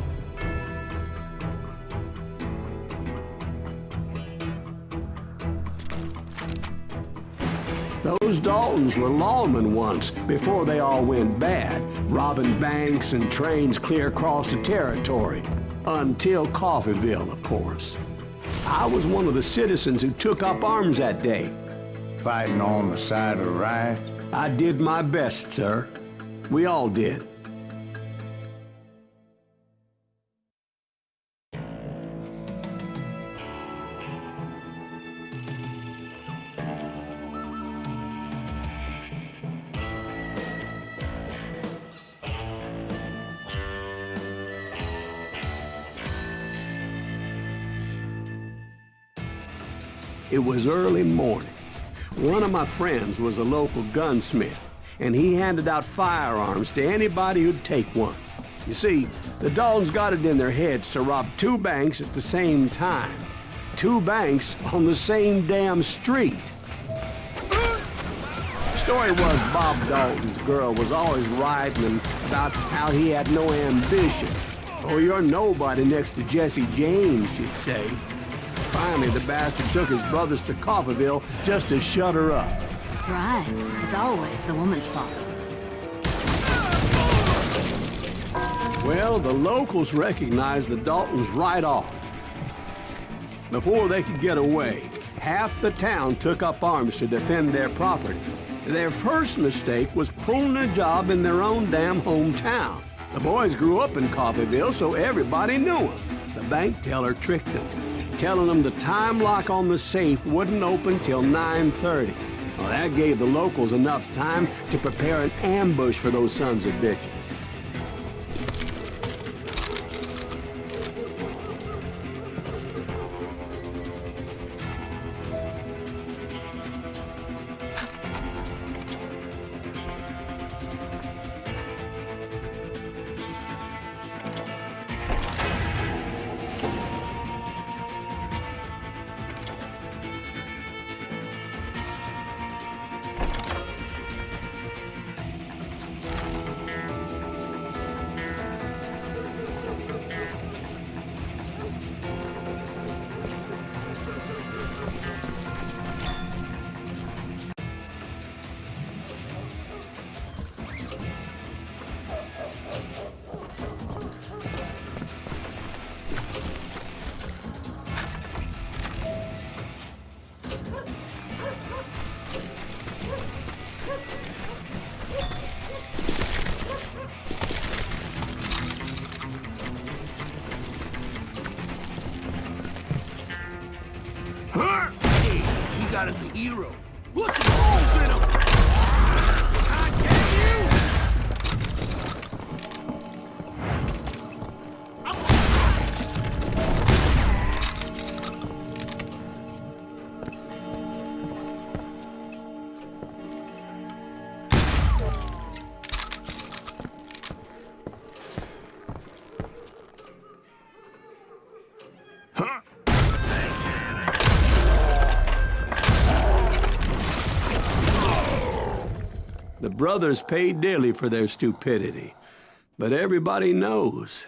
Those Daltons were lawmen once, before they all went bad, robbing banks and trains clear across the territory. Until Coffeeville, of course. I was one of the citizens who took up arms that day. Fighting on the side of the right? I did my best, sir. We all did. It was early morning. One of my friends was a local gunsmith, and he handed out firearms to anybody who'd take one. You see, the Daltons got it in their heads to rob two banks at the same time. Two banks on the same damn street. The story was Bob Dalton's girl was always writing him about how he had no ambition. Oh, you're nobody next to Jesse James, she'd say. Finally, the bastard took his brothers to Coffeeville just to shut her up. Right. It's always the woman's fault. Well, the locals recognized the Daltons right off. Before they could get away, half the town took up arms to defend their property. Their first mistake was pulling a job in their own damn hometown. The boys grew up in Coffeeville, so everybody knew them. The bank teller tricked them, telling them the time lock on the safe wouldn't open till 9:30. Well, that gave the locals enough time to prepare an ambush for those sons of bitches. hero. Put some holes in him! I get you! The brothers paid dearly for their stupidity, but everybody knows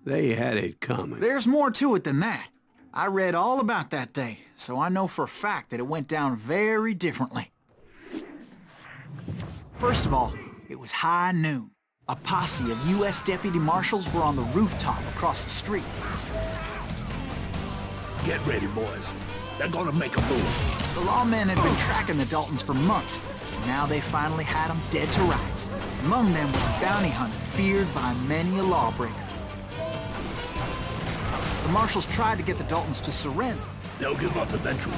they had it coming. There's more to it than that. I read all about that day, so I know for a fact that it went down very differently. First of all, it was high noon. A posse of U.S. deputy marshals were on the rooftop across the street. Get ready, boys. They're gonna make a move. The lawmen had been tracking the Daltons for months, and now they finally had them dead to rights. Among them was a bounty hunter feared by many a lawbreaker. The marshals tried to get the Daltons to surrender. They'll give up eventually.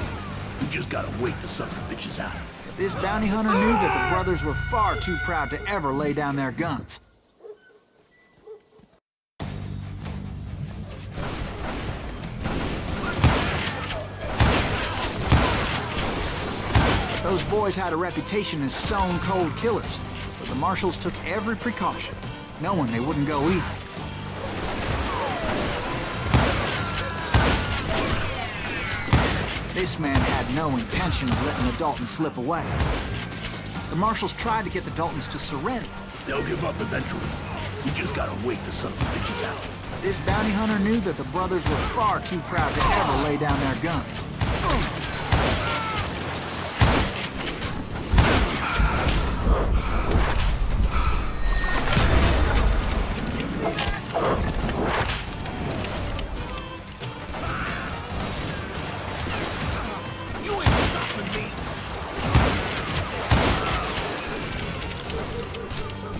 We just gotta wait to suck the bitches out. This bounty hunter knew that the brothers were far too proud to ever lay down their guns. Those boys had a reputation as stone-cold killers, so the marshals took every precaution, knowing they wouldn't go easy. This man had no intention of letting the Daltons slip away. The marshals tried to get the Daltons to surrender. They'll give up eventually. We just gotta wait to suck the bitches out. This bounty hunter knew that the brothers were far too proud to ever lay down their guns.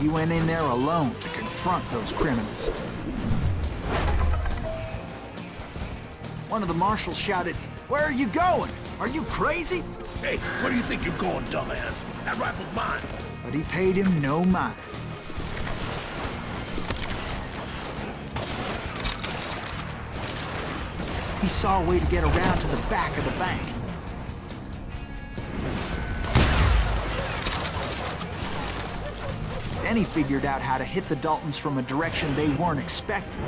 He went in there alone to confront those criminals. One of the marshals shouted, "Where are you going? Are you crazy?" Hey, where do you think you're going, dumbass? That rifle's mine. But he paid him no mind. He saw a way to get around to the back of the bank. Then he figured out how to hit the Daltons from a direction they weren't expecting.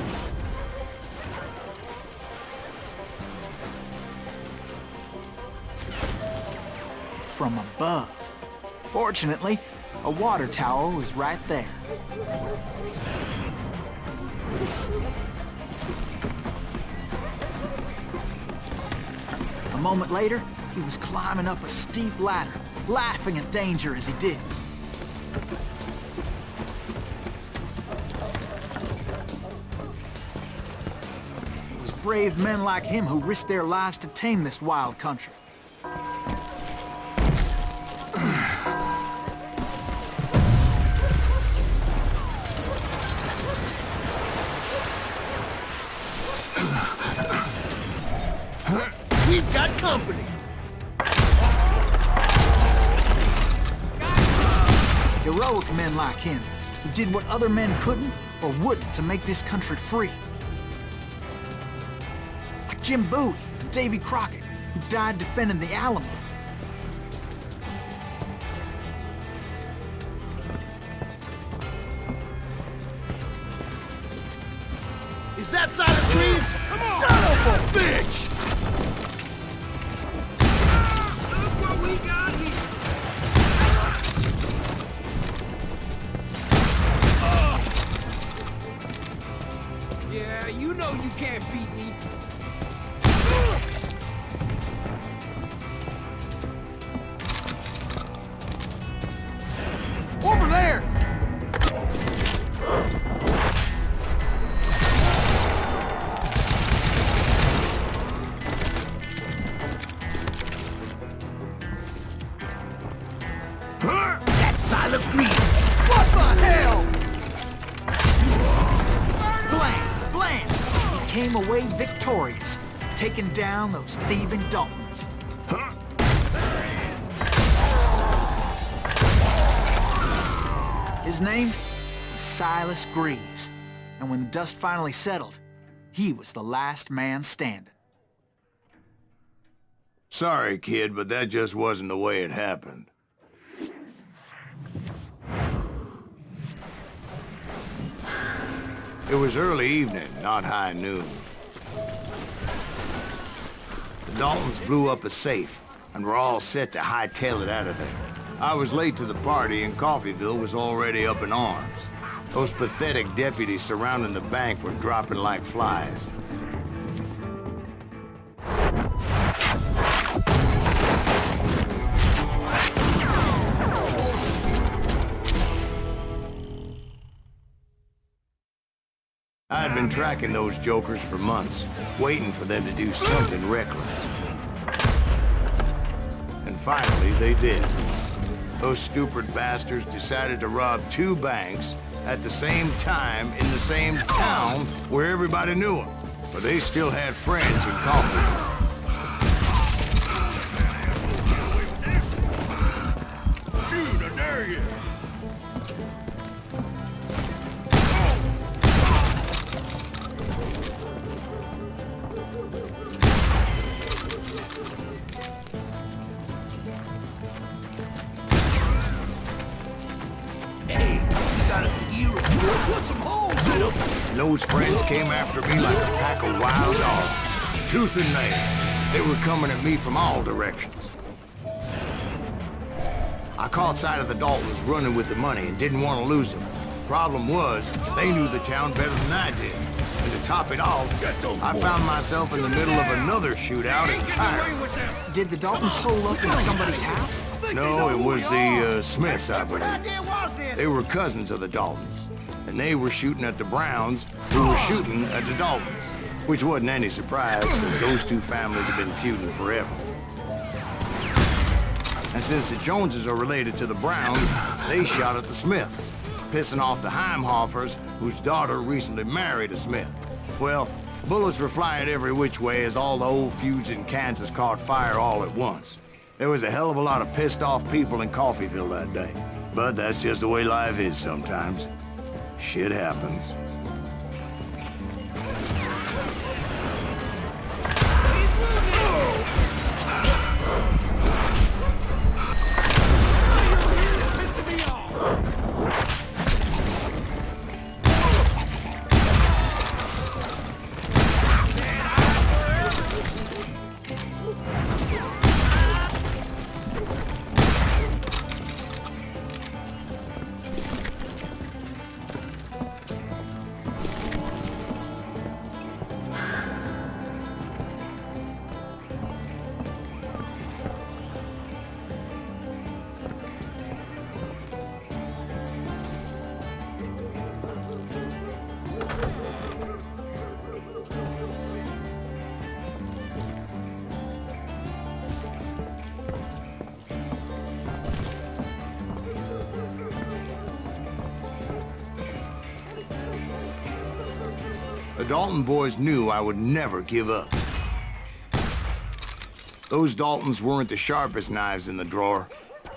From above. Fortunately, a water tower was right there. A moment later, he was climbing up a steep ladder, laughing at danger as he did. It was brave men like him who risked their lives to tame this wild country. We've got company! Heroic men like him, who did what other men couldn't or wouldn't to make this country free. Like Jim Bowie and Davy Crockett, who died defending the Alamo. Is that Silent Greaves? Come on! Son of a bitch! Look what we got here! Yeah, you know you can't beat me. Over there! That's Silas Greaves. What the hell? Blam! Blam! He came away victorious, taking down those thieving Daltons. His name was Silas Greaves, and when the dust finally settled, he was the last man standing. Sorry, kid, but that just wasn't the way it happened. It was early evening, not high noon. The Daltons blew up a safe, and were all set to hightail it out of there. I was late to the party, and Coffeyville was already up in arms. Those pathetic deputies surrounding the bank were dropping like flies. I had been tracking those jokers for months, waiting for them to do something reckless. And finally, they did. Those stupid bastards decided to rob 2 banks at the same time in the same town where everybody knew them. But they still had friends in Coffeyville. Shoot, I dare you! Put some holes in them! And those friends came after me like a pack of wild dogs, tooth and nail. They were coming at me from all directions. I caught sight of the Daltons running with the money and didn't want to lose them. Problem was, they knew the town better than I did. And to top it off, I found myself in the middle of another shootout entirely. Did the Daltons hole up in somebody's house? No, it was the Smiths, I believe. They were cousins of the Daltons. And they were shooting at the Browns, who were shooting at the Daltons. Which wasn't any surprise, because those 2 families have been feuding forever. And since the Joneses are related to the Browns, they shot at the Smiths, pissing off the Heimhoffers, whose daughter recently married a Smith. Well, bullets were flying every which way as all the old feuds in Kansas caught fire all at once. There was a hell of a lot of pissed-off people in Coffeyville that day. But that's just the way life is sometimes. Shit happens. The Dalton boys knew I would never give up. Those Daltons weren't the sharpest knives in the drawer,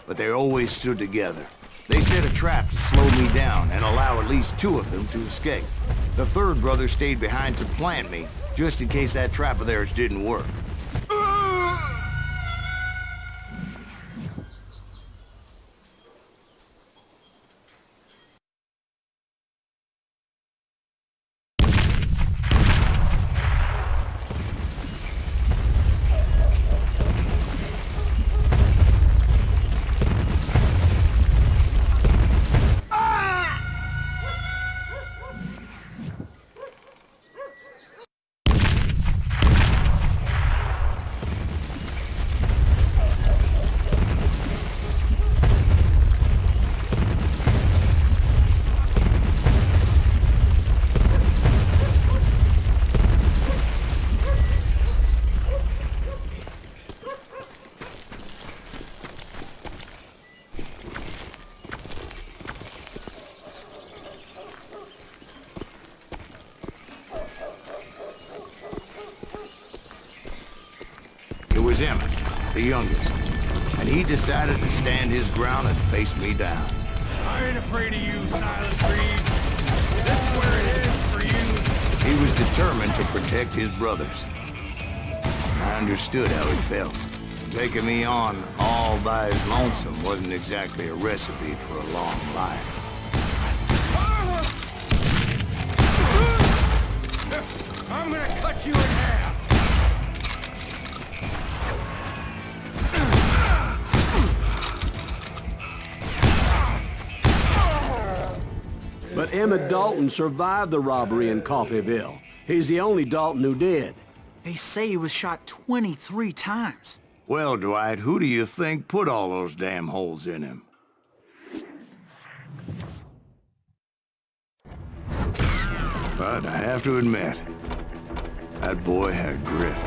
but they always stood together. They set a trap to slow me down and allow at least 2 of them to escape. The 3rd brother stayed behind to plant me, just in case that trap of theirs didn't work. It was Emmett, the youngest, and he decided to stand his ground and face me down. I ain't afraid of you, Silent Reeves. This is where it ends for you. He was determined to protect his brothers. I understood how he felt. Taking me on all by his lonesome wasn't exactly a recipe for a long life. I'm gonna cut you in half. But Emmett Dalton survived the robbery in Coffeyville. He's the only Dalton who did. They say he was shot 23 times. Well, Dwight, who do you think put all those damn holes in him? But I have to admit, that boy had grit.